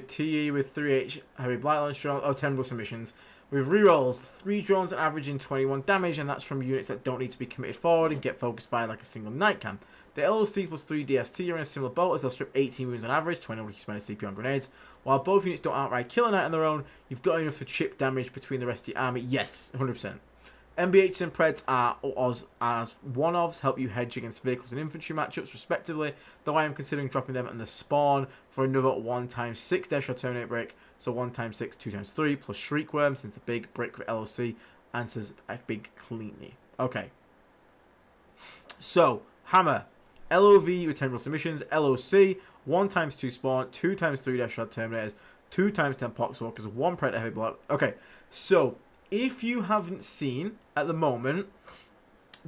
TE with 3H heavy Blight Launcher, 10 submissions. With rerolls, 3 drones averaging 21 damage, and that's from units that don't need to be committed forward and get focused by like a single night cam. The LOC plus 3 DST are in a similar boat, as they'll strip 18 wounds on average, 20 if you spend a CP on grenades. While both units don't outright kill a knight on their own, you've got enough to chip damage between the rest of your army. Yes, 100%. MBHs and Preds are as one-offs, help you hedge against vehicles and infantry matchups respectively, though I am considering dropping them in the spawn for another 1x6 Death Shroud Terminate brick, so 1x6, 2x3, plus Shriekworm, since the big brick with LOC answers a big cleanly. Okay. So, Hammer, LOV with 10 submissions, LOC, 1x2 spawn, 2x3 Death Shroud Terminators, 2x10 Poxwalkers, 1 Predator Heavy Block. Okay, so if you haven't seen at the moment,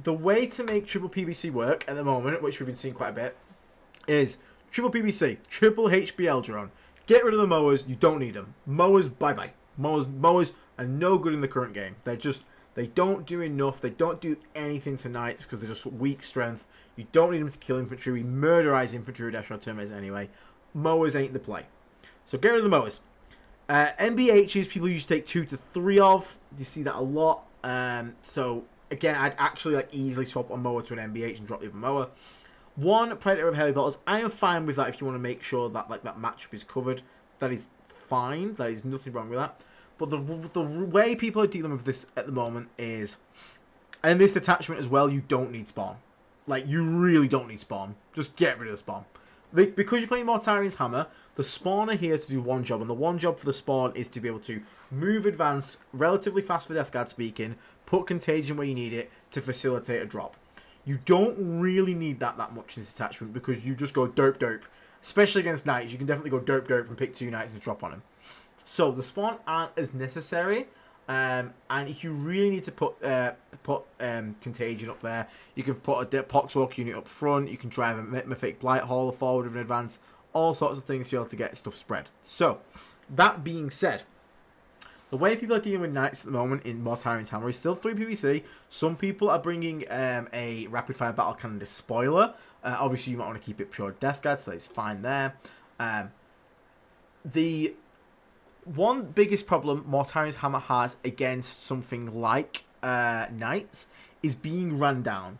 the way to make triple PBC work at the moment, which we've been seeing quite a bit, is triple PBC, triple HBL drone. Get rid of the mowers. You don't need them. Mowers, bye-bye. Mowers are no good in the current game. They don't do enough. They don't do anything tonight because they're just weak strength. You don't need them to kill infantry. We murderize infantry with Death Shroud Terminators anyway. Mowers ain't the play. So get rid of the mowers. MBHs, people usually take 2 to 3 of. You see that a lot. So again, I'd actually like easily swap a mower to an MBH and drop the other mower. 1 Predator of Heavy Bolters. I am fine with that if you want to make sure that like that matchup is covered. That is fine. There is nothing wrong with that. But the way people are dealing with this at the moment is, and this detachment as well, you don't need spawn. Like, you really don't need spawn. Just get rid of the spawn. Because you're playing Mortarian's Hammer, the spawn are here to do one job, and the one job for the spawn is to be able to move, advance relatively fast for Death Guard speaking, put Contagion where you need it to facilitate a drop. You don't really need that much in this attachment because you just go derp. Especially against Knights, you can definitely go derp and pick 2 Knights and drop on them. So the spawn aren't as necessary. And if you really need to put Contagion up there, you can put a Poxwalk unit up front. You can drive a Mythic Blight Hauler forward with an advance. All sorts of things to be able to get stuff spread. So, that being said, The way people are dealing with knights at the moment in Mortarian's Hammer is still 3 PvC. Some people are bringing a rapid fire battle cannon despoiler. Obviously, you might want to keep it pure Death Guard, so it's fine there. The one biggest problem Mortarian's Hammer has against something like knights is being run down.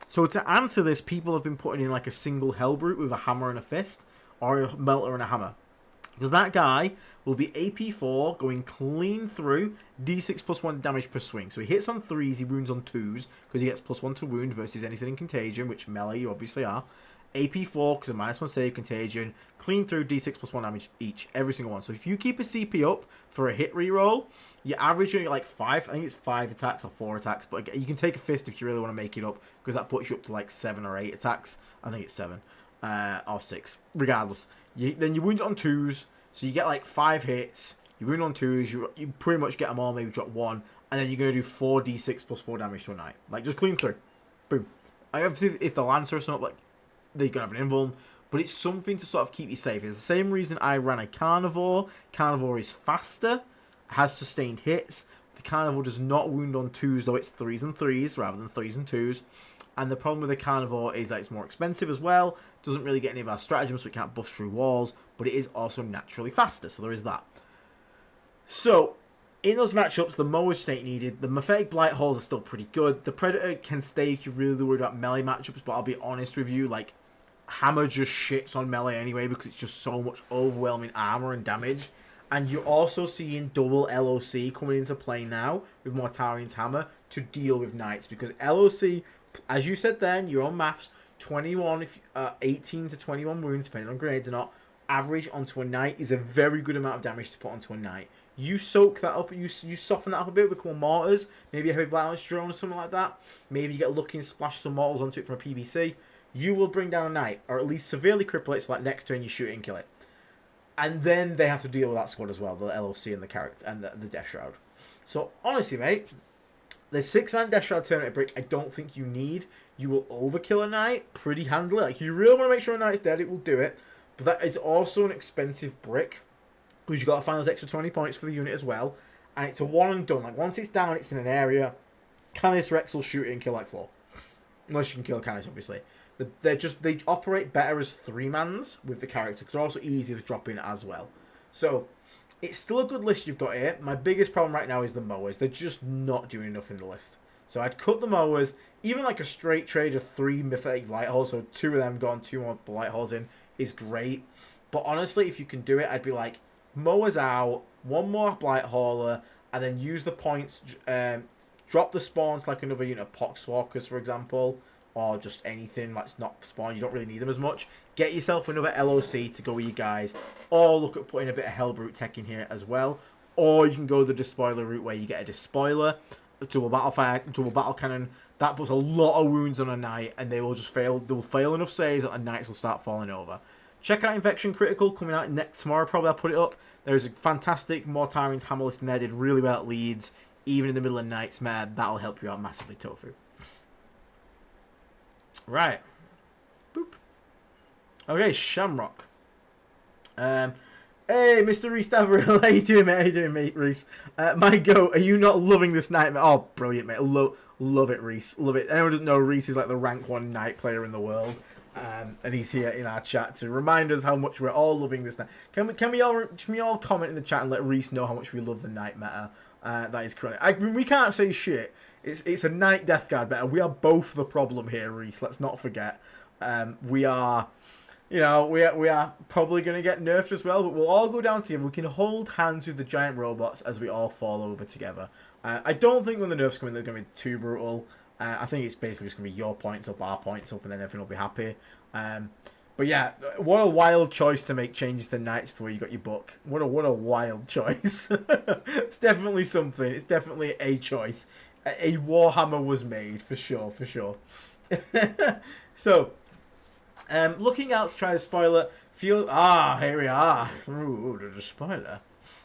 So to answer this, people have been putting in like a single Hellbrute with a hammer and a fist, or a melter and a hammer. Because that guy will be AP4, going clean through, D6 plus 1 damage per swing. So he hits on 3s, he wounds on 2s, because he gets plus 1 to wound versus anything in Contagion, which melee you obviously are. AP4, because of -1 save, Contagion, clean through, D6 plus 1 damage each, every single one. So if you keep a CP up for a hit reroll, you're averaging like 5, I think it's 5 attacks or 4 attacks, but you can take a fist if you really want to make it up, because that puts you up to like 7 or 8 attacks. I think it's 7. Or 6, regardless. Then you wound it on 2s, so you get like 5 hits, you wound on 2s, you pretty much get them all, maybe drop 1, and then you're going to do 4d6 plus 4 damage to a knight. Like, just clean through. Boom. Obviously, if the Lancer or something, like, they're going to have an invuln, but it's something to sort of keep you safe. It's the same reason I ran a Carnivore. Carnivore is faster, has sustained hits. The Carnivore does not wound on 2s, though it's 3s and 3s rather than 3s and 2s. And the problem with the Carnivore is that it's more expensive as well. Doesn't really get any of our stratagems, so it can't bust through walls. But it is also naturally faster, so there is that. So, in those matchups, the Mowers state needed. The Mephitic Blight Holes are still pretty good. The Predator can stay if you're really worried about melee matchups, but I'll be honest with you, like, Hammer just shits on melee anyway because it's just so much overwhelming armor and damage. And you're also seeing double LOC coming into play now with Mortarian's Hammer to deal with knights, because LOC, as you said then, your own maths, 18 to 21 wounds, depending on grenades or not, average onto a knight is a very good amount of damage to put onto a knight. You soak that up, you soften that up a bit with cool mortars, maybe a heavy blast drone or something like that. Maybe you get lucky and splash some mortars onto it from a PVC. You will bring down a knight, or at least severely cripple it, so like next turn you shoot it and kill it. And then they have to deal with that squad as well, the LOC and the character and the Death Shroud. So honestly, mate, the 6-man Death Shroud Terminator brick I don't think you need. You will overkill a knight pretty handily. Like, you really want to make sure a knight's dead, it will do it. But that is also an expensive brick, because you've got to find those extra 20 points for the unit as well. And it's a one and done. Like, once it's down, it's in an area. Canis Rex will shoot it and kill like 4. Unless you can kill Canis, obviously. They operate better as 3-mans with the character, because they're also easier to drop in as well. So, it's still a good list you've got here. My biggest problem right now is the Mowers. They're just not doing enough in the list. So I'd cut the Mowers. Even like a straight trade of 3 Mythic Blight Holes, so 2 of them gone, 2 more Blight Holes in, is great. But honestly, if you can do it, I'd be like, Mowers out, 1 more Blight Hauler, and then use the points, drop the spawns like another unit of Poxwalkers, for example, or just anything that's not spawn. You don't really need them as much. Get yourself another LOC to go with you guys, or look at putting a bit of Hellbrute tech in here as well. Or you can go the Despoiler route where you get a Despoiler, double battle fire, double battle cannon. That puts a lot of wounds on a knight, and they will just fail. They will fail enough saves that the knights will start falling over. Check out Infection Critical coming out next tomorrow. Probably I'll put it up. There's a fantastic Mortarian's Hammer list in there. Did really well at Leeds, even in the middle of Knights. Man, that'll help you out massively, Tofu. Right. Boop. Okay, Shamrock. Hey, Mr. Reese Daverill, how you doing, mate? How you doing, mate, Reese? My goat, are you not loving this nightmare? Oh, brilliant, mate. Love it, Reese. Love it. Anyone doesn't know, Reese is like the rank 1 knight player in the world. And he's here in our chat to remind us how much we're all loving this night. Can we all comment in the chat and let Reese know how much we love the night meta? That is correct. I mean, we can't say shit. It's a Knight Death Guard meta. We are both the problem here, Reese. Let's not forget. We are probably going to get nerfed as well, but we'll all go down together. We can hold hands with the giant robots as we all fall over together. I don't think when the nerfs come in, they're going to be too brutal. I think it's basically just going to be your points up, our points up, and then everyone will be happy. But yeah, what a wild choice to make changes to Knights before you got your book. What a wild choice. It's definitely something. It's definitely a choice. A Warhammer was made, for sure, for sure. So, looking out to try the spoiler. Here we are. Ooh, the spoiler.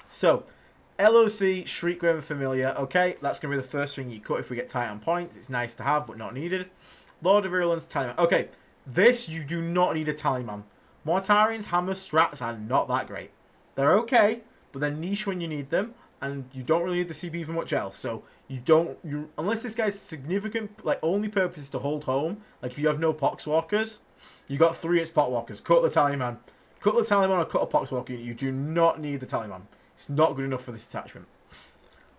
So, LOC, Shriekgrave and Familiar. Okay, that's going to be the first thing you cut if we get tight on points. It's nice to have, but not needed. Lord of Virulence, Tallyman. Okay, this you do not need a Tallyman. Mortarian's Hammer strats are not that great. They're okay, but they're niche when you need them. and you don't really need the CP for much else. So unless this guy's significant, like, only purpose is to hold home. Like, if you have no Poxwalkers, you got 3 hits Poxwalkers. Cut the Tallyman. Cut the Tallyman or cut a Poxwalker unit. You do not need the Tallyman. It's not good enough for this attachment.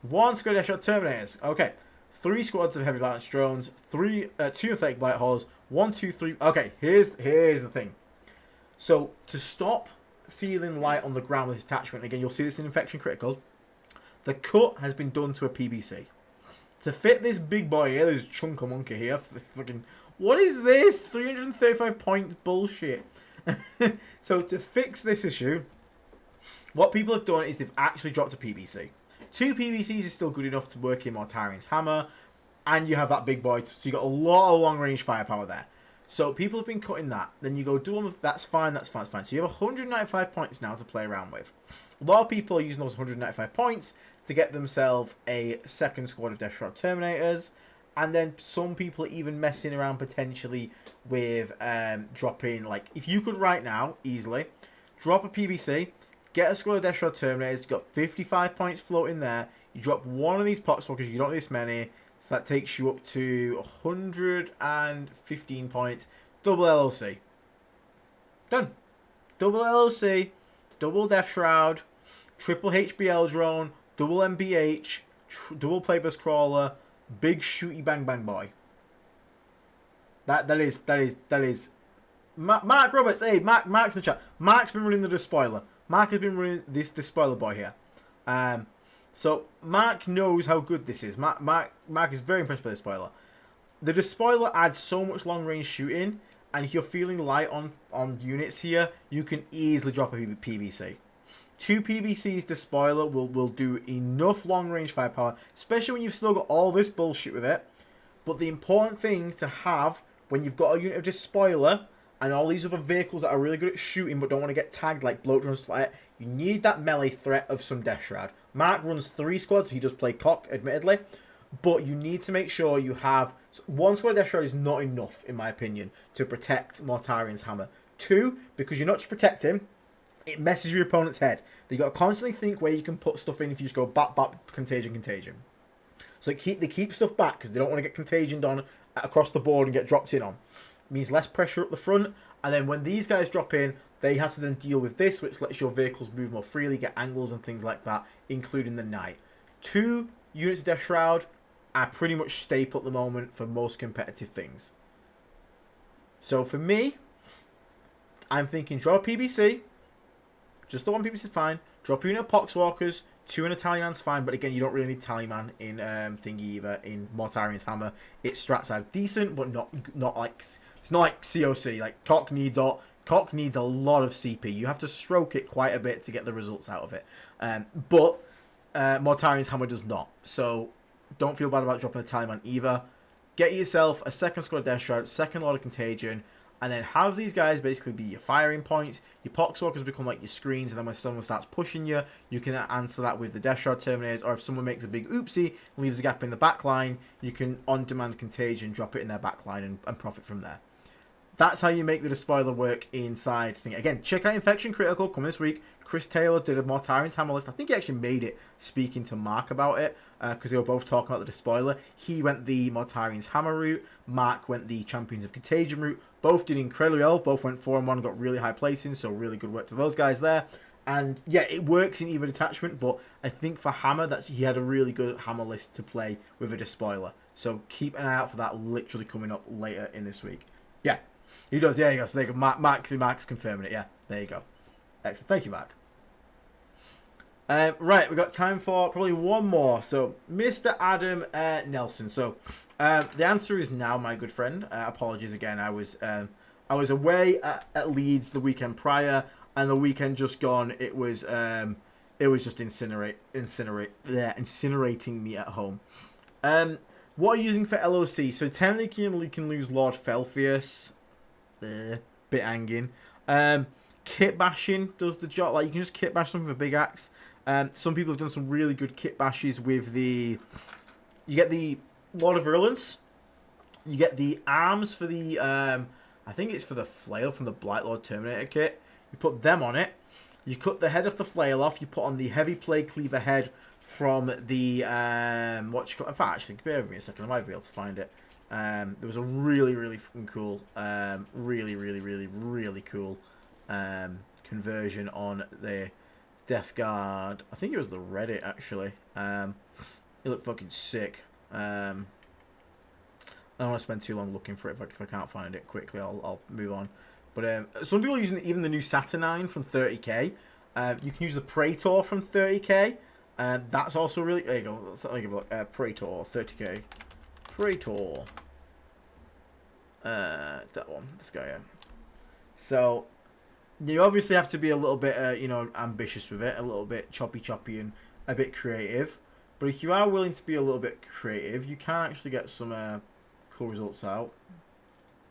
1 squad Death Shot Terminators. Okay. 3 squads of heavy balance drones. 2 athletic blight holes. 1, 2, 3. Okay, here's the thing. So, to stop feeling light on the ground with this attachment, again, you'll see this in Infection Critical, the cut has been done to a PBC. To fit this big boy here, there's Chunka Monkey here. Fucking, what is this? 335 points bullshit. So, to fix this issue, what people have done is they've actually dropped a PBC. 2 PBCs is still good enough to work in Mortarian's Hammer, and you have that big boy, so you got a lot of long-range firepower there. So people have been cutting that. Then you go do them. That's fine. That's fine. That's fine. So you have 195 points now to play around with. A lot of people are using those 195 points to get themselves a second squad of Death Shroud Terminators, and then some people are even messing around potentially with dropping. Like, if you could right now easily drop a PBC, get a squad of Death Shroud Terminators. You got 55 points floating there. You drop one of these Poxwalkers. You don't need this many. So that takes you up to 115 points. Double LOC. Done. Double LOC. Double Death Shroud. Triple HBL drone. Double MBH. Double Playbus Crawler. Big shooty bang bang boy. That is. Mark Roberts. Hey, Mark's in the chat. Mark's been running the Despoiler. Mark has been running this Despoiler boy here. So, Mark knows how good this is. Mark is very impressed by the Despoiler. The Despoiler adds so much long-range shooting, and if you're feeling light on units here, you can easily drop a PBC. 2 PBCs Despoiler will do enough long-range firepower, especially when you've still got all this bullshit with it. But the important thing to have when you've got a unit of Despoiler and all these other vehicles that are really good at shooting but don't want to get tagged like bloat drones, stuff like that, you need that melee threat of some Death Shroud. Mark runs 3 squads. He does play cock, admittedly. But you need to make sure you have... 1 squad of Death Shroud is not enough, in my opinion, to protect Mortarian's Hammer. 2, because you're not just protecting, it messes your opponent's head. You've got to constantly think where you can put stuff in if you just go bap, contagion. So they keep stuff back because they don't want to get contagioned on across the board and get dropped in on. It means less pressure up the front. And then when these guys drop in, they have to then deal with this, which lets your vehicles move more freely, get angles and things like that, including the Knight. 2 units of Death Shroud are pretty much staple at the moment for most competitive things. So for me, I'm thinking drop a PBC. Just the 1 PBC is fine. Drop a unit of Poxwalkers. 2 in a Tallyman's fine, but again, you don't really need Tallyman in thingy either. In Mortarian's Hammer, it strats out decent, but not like... It's not like COC. Like, Cock needs a lot of CP. You have to stroke it quite a bit to get the results out of it. But Mortarian's Hammer does not. So, don't feel bad about dropping a Tallyman either. Get yourself a second squad Death Shroud, second Lord of Contagion, and then have these guys basically be your firing points. Your Poxwalkers become like your screens, and then when someone starts pushing you, you can answer that with the Death Shroud Terminators, or if someone makes a big oopsie and leaves a gap in the back line, you can on-demand Contagion, drop it in their back line, and profit from there. That's how you make the Despoiler work inside thing. Again, check out Infection Critical coming this week. Chris Taylor did a Mortarian's Hammer list. I think he actually made it speaking to Mark about it because they were both talking about the Despoiler. He went the Mortarian's Hammer route. Mark went the Champions of Contagion route. Both did incredibly well. Both went 4-1, got really high placings, so really good work to those guys there. And yeah, it works in either detachment, but I think for Hammer, he had a really good Hammer list to play with a Despoiler. So keep an eye out for that literally coming up later in this week. Yeah. He does, yeah, he goes. So there you go. Mark's confirming it, yeah. There you go. Excellent. Thank you, Mark. Right, we've got time for probably one more. So, Mr. Adam Nelson. So, the answer is now, my good friend. Apologies again. I was away at Leeds the weekend prior, and the weekend just gone. It was just incinerating me at home. What are you using for LOC? So technically you can lose Lord Felfius. Bit hanging. Kit bashing does the job. Like, you can just kit bash something with a big axe. Some people have done some really good kit bashes with the... You get the Lord of Virulence. You get the arms for the... I think it's for the flail from the Blight Lord Terminator kit. You put them on it. You cut the head of the flail off. You put on the heavy plague cleaver head from the what you call. In fact, actually, bear with me a second. I might be able to find it. There was a really fucking cool, really cool conversion on the Death Guard. I think it was the Reddit actually. It looked fucking sick. I don't want to spend too long looking for it. If I can't find it quickly, I'll move on. But some people are using even the new Saturnine from 30k. You can use the Praetor from 30k. That's also really... There you go. Let's give a look. Praetor, 30k. Praetor. That one. This guy, yeah. So, you obviously have to be a little bit, you know, ambitious with it. A little bit choppy and a bit creative. But if you are willing to be a little bit creative, you can actually get some cool results out.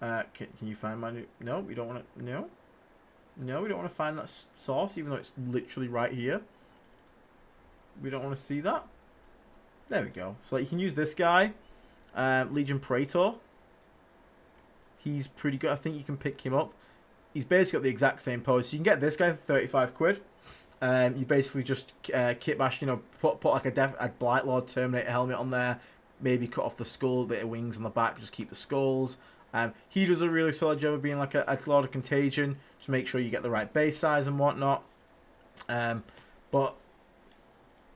Can you find my new... No, we don't want to... No? No, we don't want to find that source, even though it's literally right here. We don't want to see that. There we go. So like, you can use this guy, Legion Praetor. He's pretty good. I think you can pick him up. He's basically got the exact same pose. So you can get this guy for 35 quid. You basically just kit bash, you know, put like a Blight Lord Terminator helmet on there. Maybe cut off the skull, bit of wings on the back, just keep the skulls. He does a really solid job of being like a Lord of Contagion. Just make sure you get the right base size and whatnot. But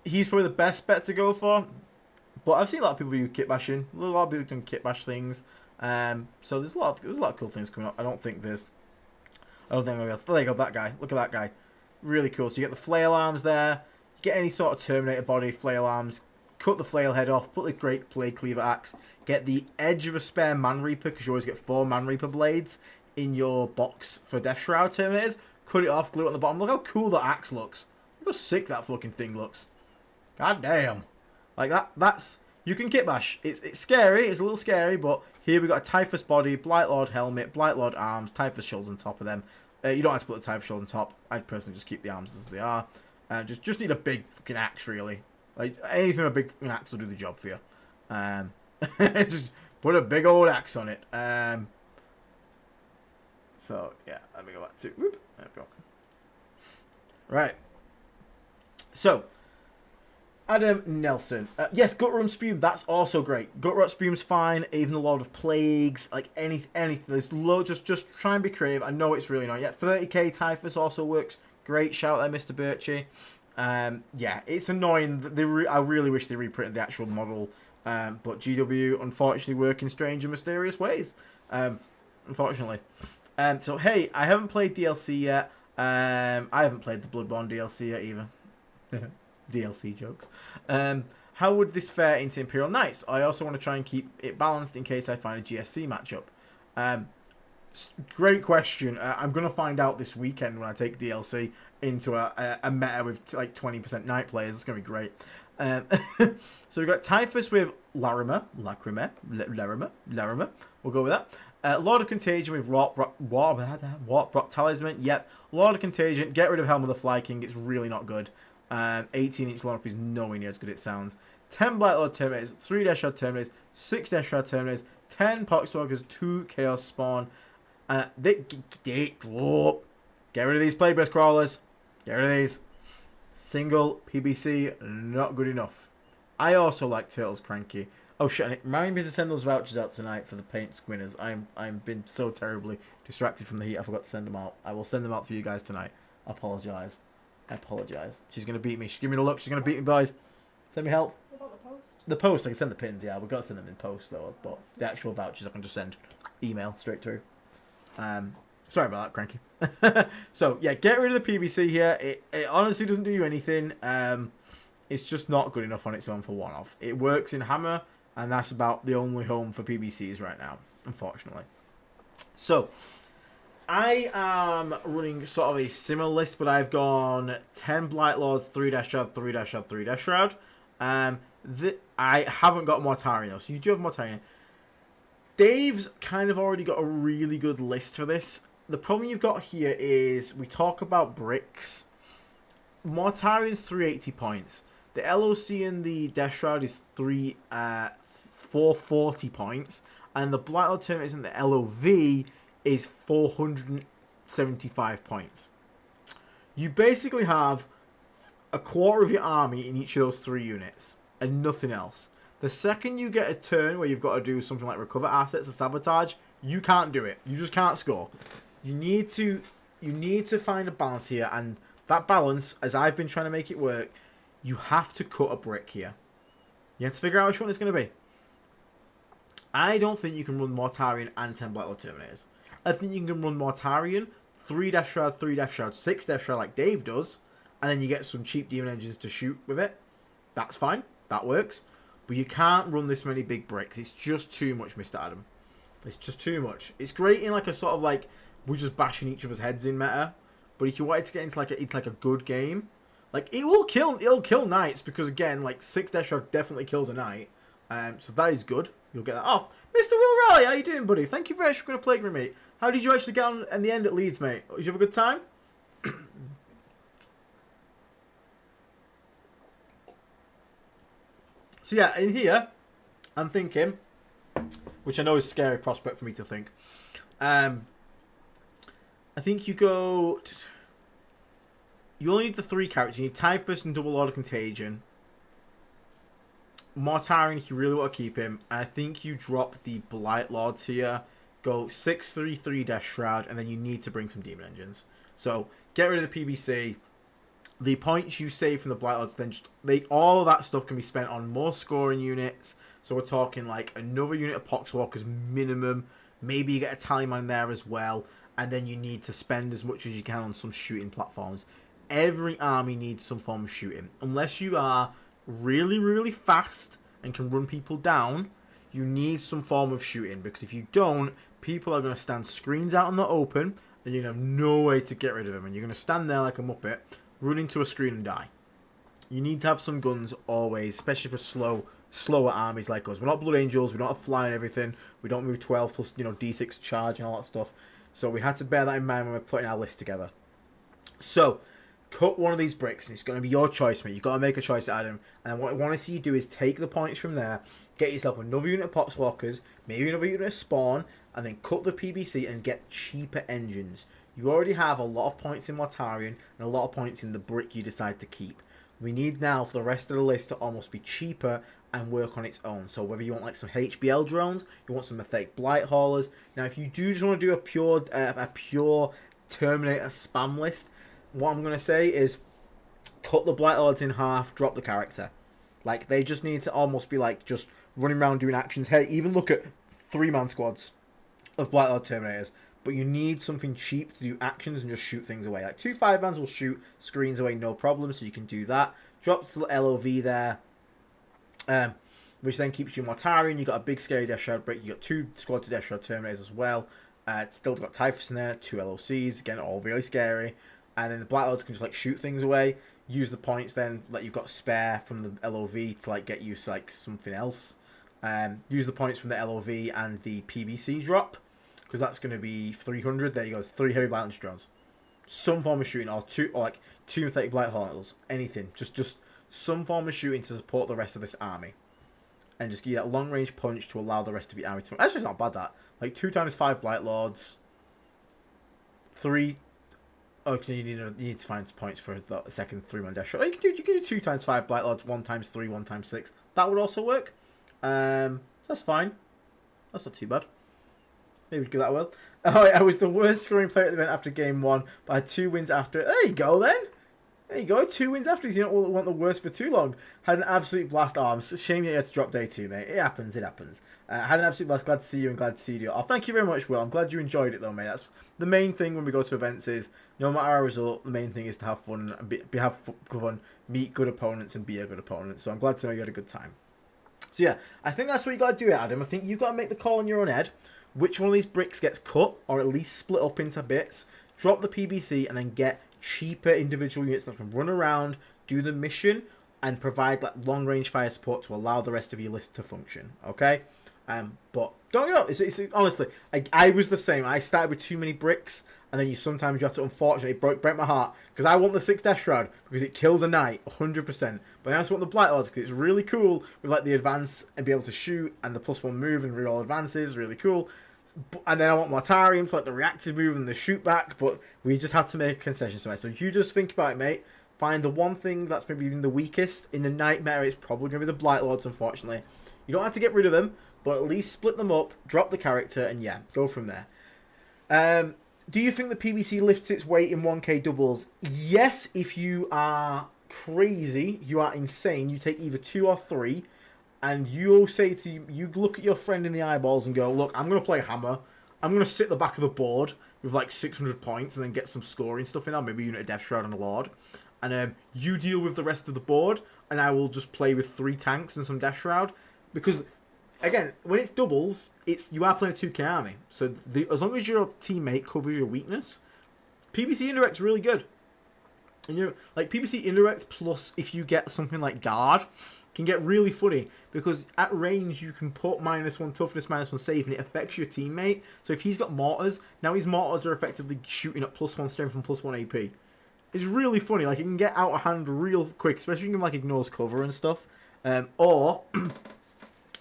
he's probably the best bet to go for. But I've seen a lot of people do kit bashing. A lot of people doing kit bash things. So there's a lot of cool things coming up. I don't think I'm gonna be able to... There you go, that guy. Look at that guy. Really cool. So you get the flail arms there. You get any sort of Terminator body, flail arms. Cut the flail head off. Put the Great Blade Cleaver Axe. Get the edge of a spare Man Reaper, because you always get 4 Man Reaper blades in your box for Death Shroud Terminators. Cut it off, glue it on the bottom. Look how cool that axe looks. Look how sick that fucking thing looks. God damn. Like that's... You can kit bash. It's scary. It's a little scary, but here we got a Typhus body, Blight Lord helmet, Blight Lord arms, Typhus shields on top of them. You don't have to put the Typhus shield on top. I'd personally just keep the arms as they are. Just need a big fucking axe, really. Like, anything a big fucking axe will do the job for you. Just put a big old axe on it. So, yeah, let me go back to... Whoop, there we go. Right. So... Adam Nelson. Yes, Gut Run Spume, that's also great. Gut Rot Spume's fine, even the Lord of Plagues, like anything. There's loads, just try and be creative. I know it's really annoying. Yeah, 30k Typhus also works. Great shout there, Mr. Birchie. Yeah, it's annoying. I really wish they reprinted the actual model. But GW, unfortunately, work in strange and mysterious ways. Unfortunately. So, hey, I haven't played DLC yet. I haven't played the Bloodborne DLC yet either. DLC jokes. How would this fare into Imperial Knights? I also want to try and keep it balanced in case I find a GSC matchup. Great question. I'm going to find out this weekend when I take DLC into a meta with like 20% Knight players. It's going to be great. So we've got Typhus with Larimer. We'll go with that. Lord of Contagion with Warp Rock Talisman. Yep. Lord of Contagion. Get rid of Helm of the Fly King. It's really not good. 18-inch lineup is nowhere near as good as it sounds. 10 Blight Lord Terminators, 3 Death Shroud Terminators, 6 Death Shroud Terminators, 10 Poxwalkers, 2 Chaos Spawn. Get rid of these Plague Breath Crawlers. Get rid of these. Single PBC, not good enough. I also like Turtles Cranky. Oh shit, and remind me to send those vouchers out tonight for the paint squinners. I'm been so terribly distracted from the heat, I forgot to send them out. I will send them out for you guys tonight. I apologise. She's going to beat me. She's giving me the look. She's going to beat me, boys. Send me help. What about the post? The post, I can send the pins, yeah. We've got to send them in post, though. But the actual vouchers, I can just send email straight through. Sorry about that, Cranky. So, yeah, get rid of the PBC here. It honestly doesn't do you anything. It's just not good enough on its own for one-off. It works in Hammer, and that's about the only home for PBCs right now, unfortunately. So... I am running sort of a similar list, but I've gone 10 Blight Lords, 3 Death Shroud, 3 Death Shroud, 3 Death Shroud. I haven't got Mortarion though, so you do have Mortarion. Dave's kind of already got a really good list for this. The problem you've got here is, we talk about bricks. Mortarion's 380 points. The LOC in the Death Shroud is 440 points. And the Blight Lord Terminator in the LOV is 475 points. You basically have a quarter of your army in each of those 3 units and nothing else. The second you get a turn where you've got to do something like recover assets or sabotage, you can't do it. You just can't score. You need to find a balance here, and that balance, as I've been trying to make it work, you have to cut a brick here. You have to figure out which one it's going to be. I don't think you can run Mortarion and 10 Blacklord Terminators. I think you can run Mortarion, 3 Death Shroud, 3 Death Shroud, 6 Death Shroud like Dave does, and then you get some cheap Demon Engines to shoot with it. That's fine. That works. But you can't run this many big bricks. It's just too much, Mr. Adam. It's just too much. It's great in like a sort of like, we're just bashing each other's heads in meta. But if you want it to get into like a good game, like it'll kill knights, because again, like 6 Death Shroud definitely kills a knight. So that is good. You'll get that off. Mr. Will Raleigh, how you doing, buddy? Thank you very much for going to play with me, mate. How did you actually get on in the end at Leeds, mate? Did you have a good time? So yeah, in here, I'm thinking, which I know is a scary prospect for me to think. I think you go. You only need the 3 characters. You need Typhus and Double Lord of Contagion. Mortarion, if you really want to keep him. And I think you drop the Blight Lords here. Go 6/3/3 Death Shroud, and then you need to bring some Demon Engines. So get rid of the PBC. The points you save from the Blight Lords, then just all of that stuff can be spent on more scoring units. So we're talking like another unit of Poxwalkers minimum. Maybe you get a Tallyman there as well. And then you need to spend as much as you can on some shooting platforms. Every army needs some form of shooting. Unless you are really, really fast and can run people down, you need some form of shooting. Because if you don't, people are going to stand screens out in the open, and you're going to have no way to get rid of them. And you're going to stand there like a muppet, run into a screen and die. You need to have some guns always, especially for slower armies like us. We're not Blood Angels, we don't have fly and everything. We don't move 12 plus, D6 charge and all that stuff. So we had to bear that in mind when we're putting our list together. So, cut one of these bricks, and it's going to be your choice, mate. You've got to make a choice, Adam. And what I want to see you do is take the points from there, get yourself another unit of Poxwalkers, maybe another unit of Spawn, and then cut the PBC and get cheaper engines. You already have a lot of points in Mortarion and a lot of points in the brick you decide to keep. We need now for the rest of the list to almost be cheaper and work on its own. So whether you want like some HBL drones, you want some Methodic Blight Haulers. Now if you do just want to do a pure Terminator spam list, what I'm going to say is cut the Blight Lords in half, drop the character. Like they just need to almost be like just running around doing actions. Hey, even look at 3-man squads of Blight Lord Terminators. But you need something cheap to do actions and just shoot things away. Like 2 5-mans will shoot screens away, no problem. So you can do that. Drops the LOV there, which then keeps you Mortarion. You got a big scary Death Shroud brick. You got 2 squads of Death Shroud Terminators as well. It's still got Typhus in there, 2 LOCs. Again, all really scary. And then the Black Lords can just like shoot things away. Use the points then that you've got spare from the LOV to like get you like something else. Use the points from the LOV and the PBC drop. Because that's going to be 300. There you go. 3 heavy balance drones. Some form of shooting, or 2 Methodic Blight Haulers. Anything. Just some form of shooting to support the rest of this army. And just give you that long range punch to allow the rest of your army to. That's just not bad. That like 2 times 5 Blight Lords. 3. Oh, so you need to find points for the second 3-man Death Shot. You can do 2 times 5 Blight Lords, 1 times 3, 1 times 6. That would also work. That's fine. That's not too bad. Maybe we'd go that well. Oh, I was the worst scoring player at the event after game 1, but I had 2 wins after. There you go, then. There you go, 2 wins after. You don't want the worst for too long. Had an absolute blast. Oh, it's a shame you had to drop day 2, mate. It happens. Had an absolute blast. Glad to see you and glad to see you. Oh, thank you very much, Will. I'm glad you enjoyed it, though, mate. That's the main thing when we go to events is, no matter our result, the main thing is to have fun, and have fun, meet good opponents, and be a good opponent. So I'm glad to know you had a good time. So yeah, I think that's what you got to do, Adam. I think you've got to make the call in your own head. Which one of these bricks gets cut, or at least split up into bits, drop the PBC, and then get cheaper individual units that can run around, do the mission, and provide like long-range fire support to allow the rest of your list to function, okay? But don't get up. It's honestly, I was the same. I started with too many bricks, and then sometimes you have to unfortunately break my heart, because I want the 6 Death Shroud, because it kills a knight, 100%. But I also want the Blight Lords, because it's really cool with like the advance, and be able to shoot, and the +1 move, and reroll advances, really cool. And then I want Mortarion for like the reactive move and the shoot back, but we just had to make a concession somewhere. So you just think about it, mate. find the one thing that's maybe even the weakest. In the Nightmare, it's probably going to be the Blight Lords, unfortunately. You don't have to get rid of them, but at least split them up, drop the character, and yeah, go from there. Do you think the PBC lifts its weight in 1k doubles? Yes, if you are crazy, you are insane, you take either 2 or 3, and you'll say to you look at your friend in the eyeballs and go, look, I'm going to play Hammer, I'm going to sit at the back of the board with like 600 points and then get some scoring stuff in there, maybe Unit of Death Shroud and a Lord, and you deal with the rest of the board, and I will just play with 3 tanks and some Death Shroud, because again, when it's doubles, you are playing a 2k army. So as long as your teammate covers your weakness, PBC indirect's really good. And like PBC indirect plus if you get something like guard can get really funny, because at range you can put -1 toughness, -1 save, and it affects your teammate. So if he's got mortars, now his mortars are effectively shooting at +1 strength and +1 AP. It's really funny. Like, it can get out of hand real quick, especially if you can like ignores cover and stuff. Or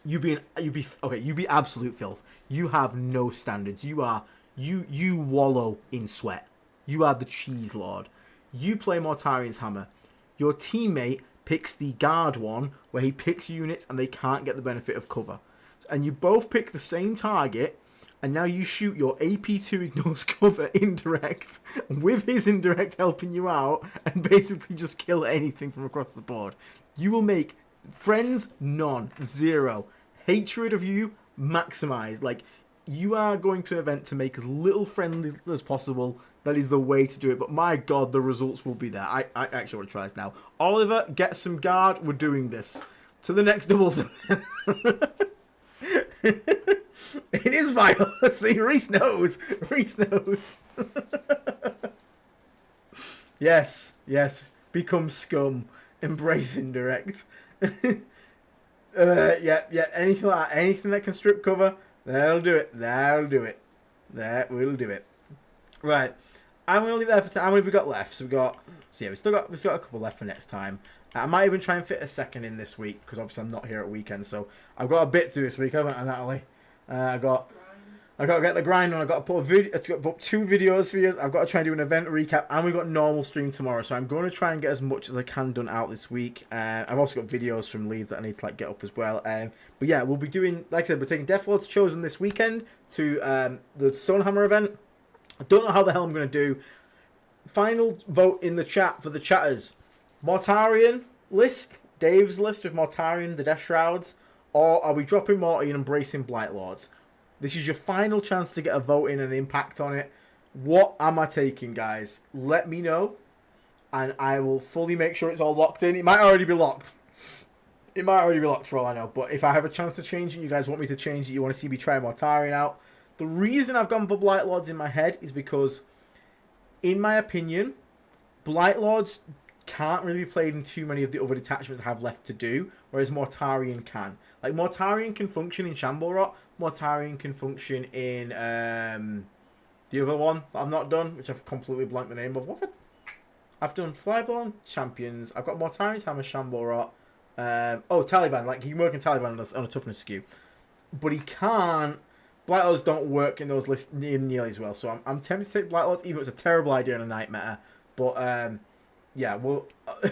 you'd be absolute filth. You have no standards. You wallow in sweat. You are the cheese lord. You play Mortarian's Hammer. Your teammate picks the guard one, where he picks units and they can't get the benefit of cover. And you both pick the same target, and now you shoot your AP2 ignores cover indirect, with his indirect helping you out, and basically just kill anything from across the board. You will make friends none, 0. Hatred of you maximized. Like, you are going to an event to make as little friends as possible. That is the way to do it. But my god, the results will be there. I actually want to try this now. Oliver, get some guard. We're doing this. To the next doubles. It is vital. See, Reese knows. Reese knows. Yes, yes. Become scum. Embrace indirect. Yeah. Anything like that, anything that can strip cover, that'll do it. That'll do it. That will do it. Right. I'm gonna leave that for time. How many have we got left? So we got. So yeah, we still got a couple left for next time. I might even try and fit a second in this week, because obviously I'm not here at weekends. So I've got a bit to do this week, haven't I, Natalie? I got to get the grind on. I got to put a video. Put 2 videos for you. I've got to try and do an event recap, and we've got normal stream tomorrow. So I'm going to try and get as much as I can done out this week. I've also got videos from Leeds that I need to like get up as well. But yeah, we'll be doing, like I said, we're taking Death Lords Chosen this weekend to the Stonehammer event. I don't know how the hell I'm going to do. Final vote in the chat for the chatters. Mortarian list, Dave's list with Mortarian, the Death Shrouds, or are we dropping Morty and embracing Blight Lords? This is your final chance to get a vote in and an impact on it. What am I taking, guys? Let me know, and I will fully make sure it's all locked in. It might already be locked. It might already be locked for all I know, but if I have a chance to change it, you guys want me to change it, you want to see me try Mortarian out. The reason I've gone for Blight Lords in my head is because, in my opinion, Blight Lords can't really be played in too many of the other detachments I have left to do, whereas Mortarian can. Like, Mortarian can function in Shamble Rot, Mortarian can function in the other one that I've not done, which I've completely blanked the name of. What I've done Flyborn Champions, I've got Mortarian's Hammer, Shamble Rot, Taliban, like, he can work in Taliban on a toughness skew, but he can't. Blight Lords don't work in those lists nearly as well, so I'm tempted to take Blight Lords, even though it's a terrible idea in a Nightmare. But, yeah, well,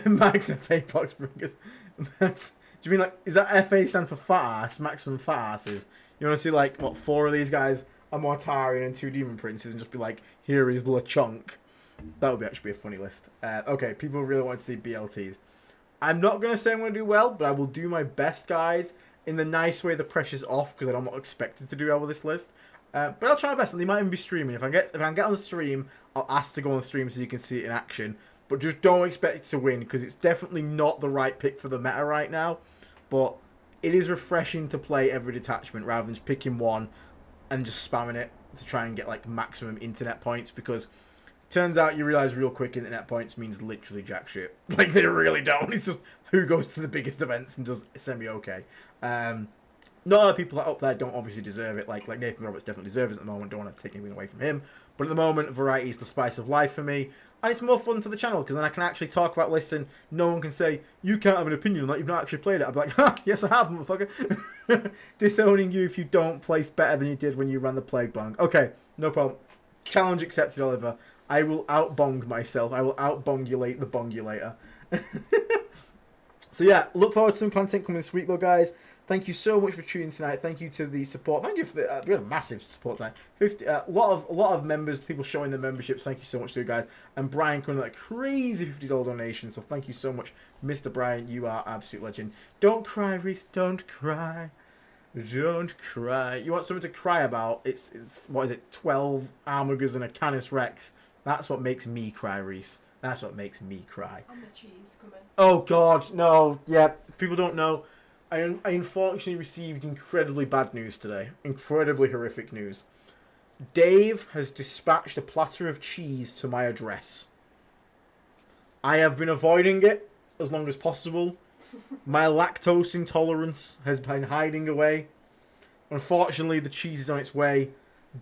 Max FA Box Bringers. Max, do you mean, like, is that FA stand for fat ass? Maximum fat asses? You want to see, like, what, 4 of these guys, a Mortarian and 2 Demon Princes, and just be like, here is LeChonk. That would actually be a funny list. Okay, people really want to see BLTs. I'm not going to say I'm going to do well, but I will do my best, guys. In the nice way, the pressure's off, because I'm not expected to do well with this list. But I'll try my best, and they might even be streaming. If I can get on the stream, I'll ask to go on the stream so you can see it in action. But just don't expect it to win, because it's definitely not the right pick for the meta right now. But it is refreshing to play every detachment rather than just picking one and just spamming it to try and get like maximum internet points, because turns out you realise real quick internet points means literally jack shit. Like, they really don't. It's just who goes to the biggest events and does semi-okay. Not other people up there don't obviously deserve it. Like Nathan Roberts definitely deserves it at the moment. Don't want to take anything away from him. But at the moment, variety is the spice of life for me. And it's more fun for the channel, because then I can actually talk about lists and no one can say, you can't have an opinion on that, you've not actually played it. I'll be like, ha, yes I have, motherfucker. Disowning you if you don't place better than you did when you ran the Plague Blank. Okay, no problem. Challenge accepted, Oliver. I will outbong myself. I will outbongulate the bongulator. So yeah, look forward to some content coming this week, though, guys. Thank you so much for tuning tonight. Thank you to the support. Thank you for the we had a massive support tonight. A lot of members, people showing their memberships. Thank you so much to you guys. And Brian coming with that crazy $50 donation. So thank you so much, Mr. Brian. You are absolute legend. Don't cry, Reese. Don't cry. Don't cry. You want something to cry about? It's what is it? 12 Armigers and a Canis Rex. That's what makes me cry, Reese. That's what makes me cry. And the cheese coming. Oh God, no. Yeah, if people don't know, I unfortunately received incredibly bad news today. Incredibly horrific news. Dave has dispatched a platter of cheese to my address. I have been avoiding it as long as possible. My lactose intolerance has been hiding away. Unfortunately, the cheese is on its way.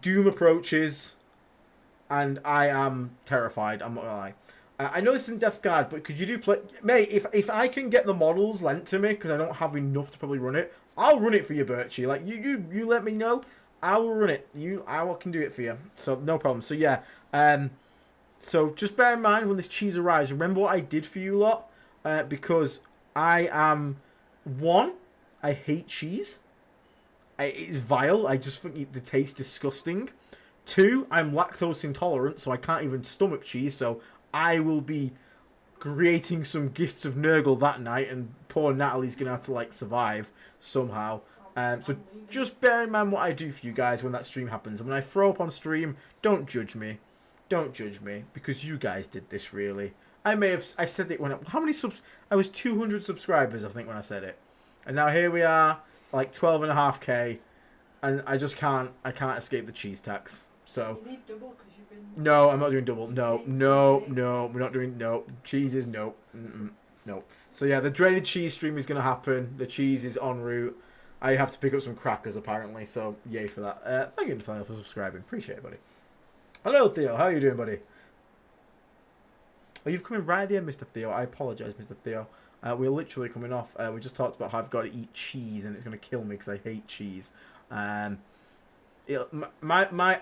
Doom approaches. And I am terrified, I'm not gonna lie. I know this isn't Death Guard, but could you do play... Mate, if I can get the models lent to me, because I don't have enough to probably run it, I'll run it for you, Birchie. Like, you let me know, I will run it. I can do it for you. So, no problem. So, yeah. So, just bear in mind when this cheese arrives, remember what I did for you lot? Because I am... One, I hate cheese. It's vile. I just think the taste disgusting. Two, I'm lactose intolerant, so I can't even stomach cheese, so I will be creating some gifts of Nurgle that night, and poor Natalie's going to have to, like, survive somehow. So just bear in mind what I do for you guys when that stream happens. And when I throw up on stream, don't judge me. Don't judge me, because you guys did this, really. I said it when... How many subs... I was 200 subscribers, I think, when I said it. And now here we are, like 12.5k, and I just can't... I can't escape the cheese tax. So... You need double because you've been... No, I'm not doing double. No, we're not doing... No, cheese is no. No. So yeah, the dreaded cheese stream is going to happen. The cheese is en route. I have to pick up some crackers, apparently, so yay for that. Thank you, Nathaniel, for subscribing. Appreciate it, buddy. Hello, Theo. How are you doing, buddy? Oh, you've come in right at the end, Mr. Theo. I apologise, Mr. Theo. We're literally coming off. We just talked about how I've got to eat cheese, and it's going to kill me because I hate cheese. My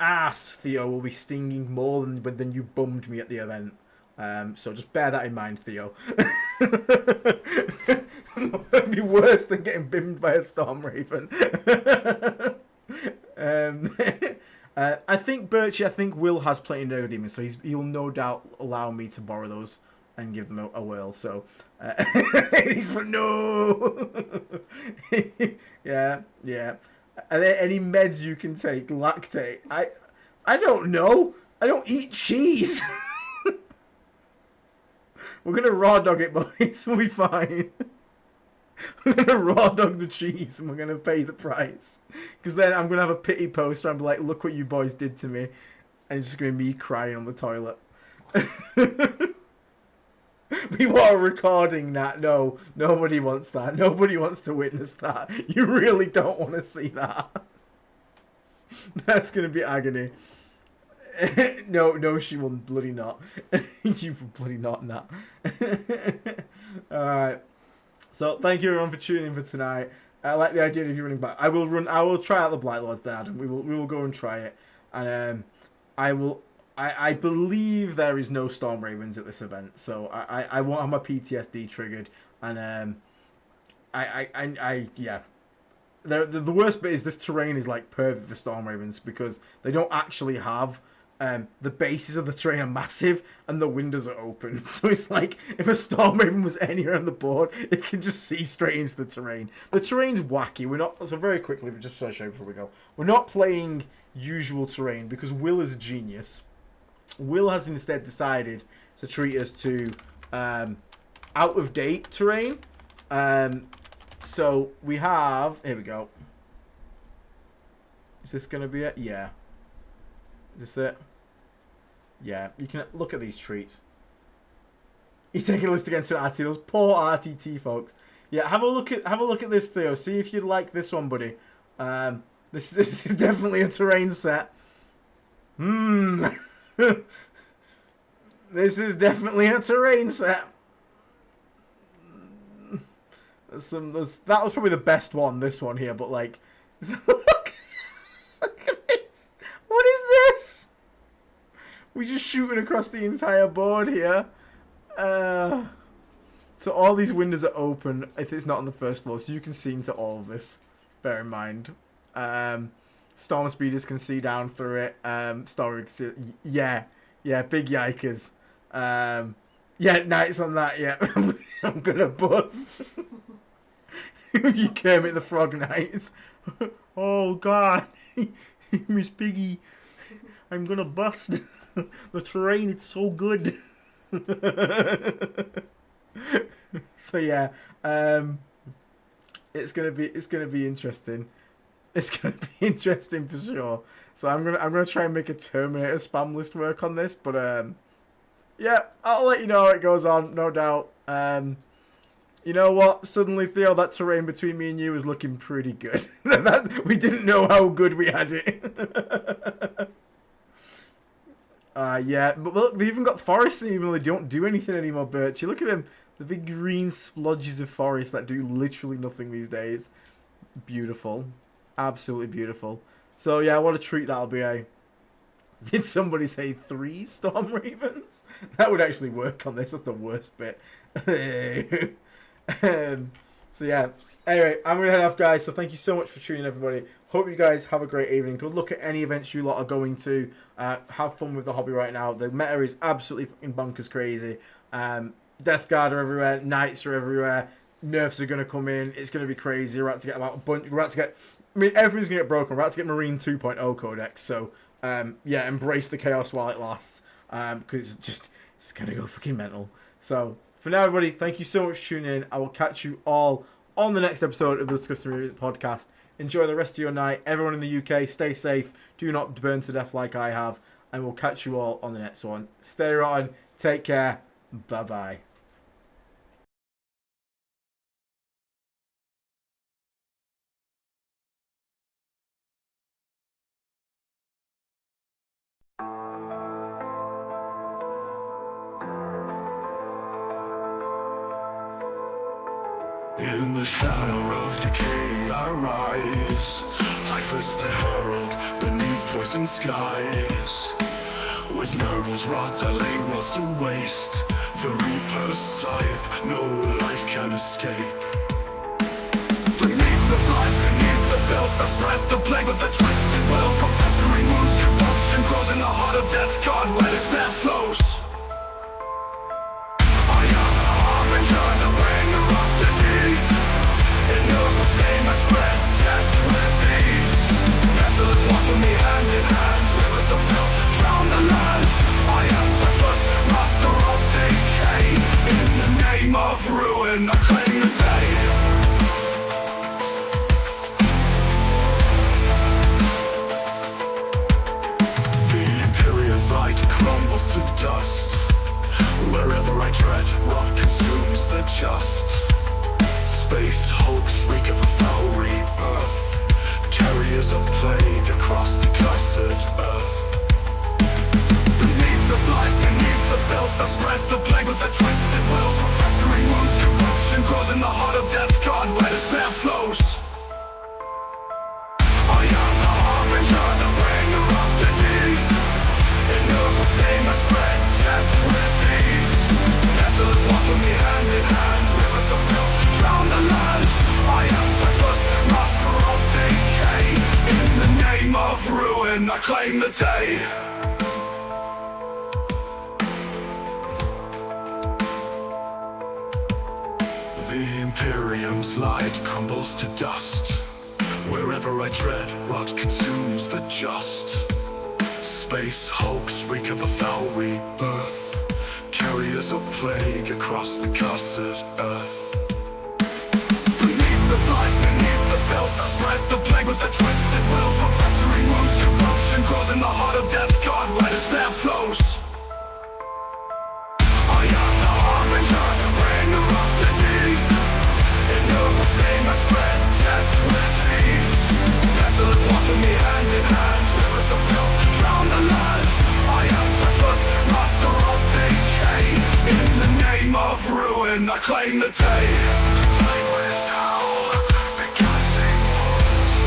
ass, Theo, will be stinging more than you bummed me at the event. So just bear that in mind, Theo. It'd be worse than getting bimmed by a storm raven. I think Birchie, Will has plenty of Nurgle Demons, so he'll no doubt allow me to borrow those and give them a whirl. So he's for no. yeah. Are there any meds you can take? Lactate? I don't know. I don't eat cheese. We're gonna raw dog it, boys. We'll be fine. We're gonna raw dog the cheese and we're gonna pay the price. Because then I'm gonna have a pity post where I'm like, look what you boys did to me. And it's just gonna be me crying on the toilet. People are recording that. No, nobody wants that. Nobody wants to witness that. You really don't want to see that. That's gonna be agony. No, she will bloody not. You will bloody not that. Alright. So thank you everyone for tuning in for tonight. I like the idea of you running back. I will try out the Blight Lords, Dad, and we will go and try it. And I believe there is no Storm Ravens at this event, so I won't have my PTSD triggered. And yeah. The worst bit is this terrain is like perfect for Storm Ravens because they don't actually have the bases of the terrain are massive and the windows are open. So it's like if a Storm Raven was anywhere on the board, it can just see straight into the terrain. The terrain's wacky. We're not so very quickly, but just to show you before we go. We're not playing usual terrain because Will is a genius. Will has instead decided to treat us to out of date terrain. So we have, here we go. Is this going to be it? Yeah. Is this it? Yeah, you can look at these treats. You're taking a list against an RT. Those poor RTT folks. Yeah, have a look at this, Theo. See if you like this one, buddy. This is definitely a terrain set. This is definitely a terrain set. That was probably the best one, this one here, but like... Look at this! What is this? We're just shooting across the entire board here. So all these windows are open if it's not on the first floor, so you can see into all of this. Bear in mind. Storm speeders can see down through it. Storm can see, yeah, big yikers. Yeah, nights on that. Yeah, I'm gonna buzz. You Kermit the Frog nights. Oh God, Miss Piggy, I'm gonna bust. The terrain, it's so good. So yeah, it's gonna be interesting. It's gonna be interesting for sure. So I'm gonna try and make a Terminator spam list work on this, but yeah, I'll let you know how it goes on, no doubt. You know what? Suddenly, Theo, that terrain between me and you is looking pretty good. We didn't know how good we had it. Yeah, but look, they've even got forests even though they don't do anything anymore, Birch. You look at them, the big green splodges of forest that do literally nothing these days. Beautiful. Absolutely beautiful. So yeah, what a treat that'll be, eh? Did somebody say 3 Storm Ravens? That would actually work on this. That's the worst bit. So yeah. Anyway, I'm going to head off, guys. So thank you so much for tuning in, everybody. Hope you guys have a great evening. Good luck at any events you lot are going to. Have fun with the hobby right now. The meta is absolutely fucking bonkers crazy. Death Guard are everywhere. Knights are everywhere. Nerfs are going to come in. It's going to be crazy. We're about to get about a bunch. We're about to get... I mean, everything's going to get broken. We're about to get Marine 2.0 Codex. So, yeah, embrace the chaos while it lasts. Because it's going to go fucking mental. So, for now, everybody, thank you so much for tuning in. I will catch you all on the next episode of the Disgusting Review podcast. Enjoy the rest of your night. Everyone in the UK, stay safe. Do not burn to death like I have. And we'll catch you all on the next one. Stay rotten. Take care. Bye-bye. In the shadow of decay I rise, Typhus the herald beneath poison skies. With Nurgle's rot I lay walls to waste. The Reaper's scythe, no life can escape. Beneath the flies, beneath the filth I spread the plague with the twisted will. From festering wounds, corruption grows in the heart of death. God, where despair flows. I am the harbinger, the bringer of disease. In Nurgle's name I spread death with ease. Pestilence walks with me hand in hand. Rivers of filth drown the land. I am Typhus, master of decay. In the name of ruin I claim the day. The Incursion's light crumbles to dust. Wherever I tread, rot consumes the just. Space hulks reek of a foul rebirth. Carriers of plague across the cursed earth. Beneath the flies, beneath the filth I spread the plague with a twisted will. From festering wounds, corruption grows in the heart of death. God, where despair flows. I am the harbinger, the bringer of disease. In Nurgle's name I spread death with ease. Pestilence walks with me hand in hand. Rivers of filth drown the land. I am Typhus, master of decay. In the name of ruin I claim the day. The Imperium's light crumbles to dust. Wherever I tread, rot consumes the just. Space hulks reek of a foul rebirth. Carriers of plague across the cursed earth. Beneath the flies, beneath the filth I spread the plague with a twisted will. From festering wounds, corruption grows in the heart of death. God, where despair flows. I am the harbinger, the bringer of disease. In Nurgle's name I spread death with ease. Pestilence walks with me hand in hand. Rivers of filth drown the land. I am Typhus, master of decay. In the name of ruin I claim the day. Play with hell, the gassing walls.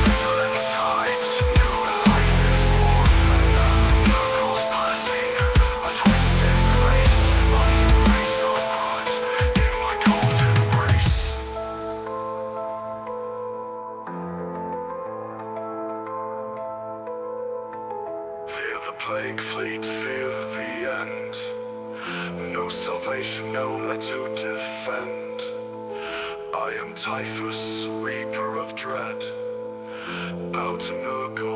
Vigilant tides, new life is born. Nurgle's past The plague fleet fear the end. No salvation, nowhere to defend. I am Typhus, reaper of dread. Bow to Nurgle,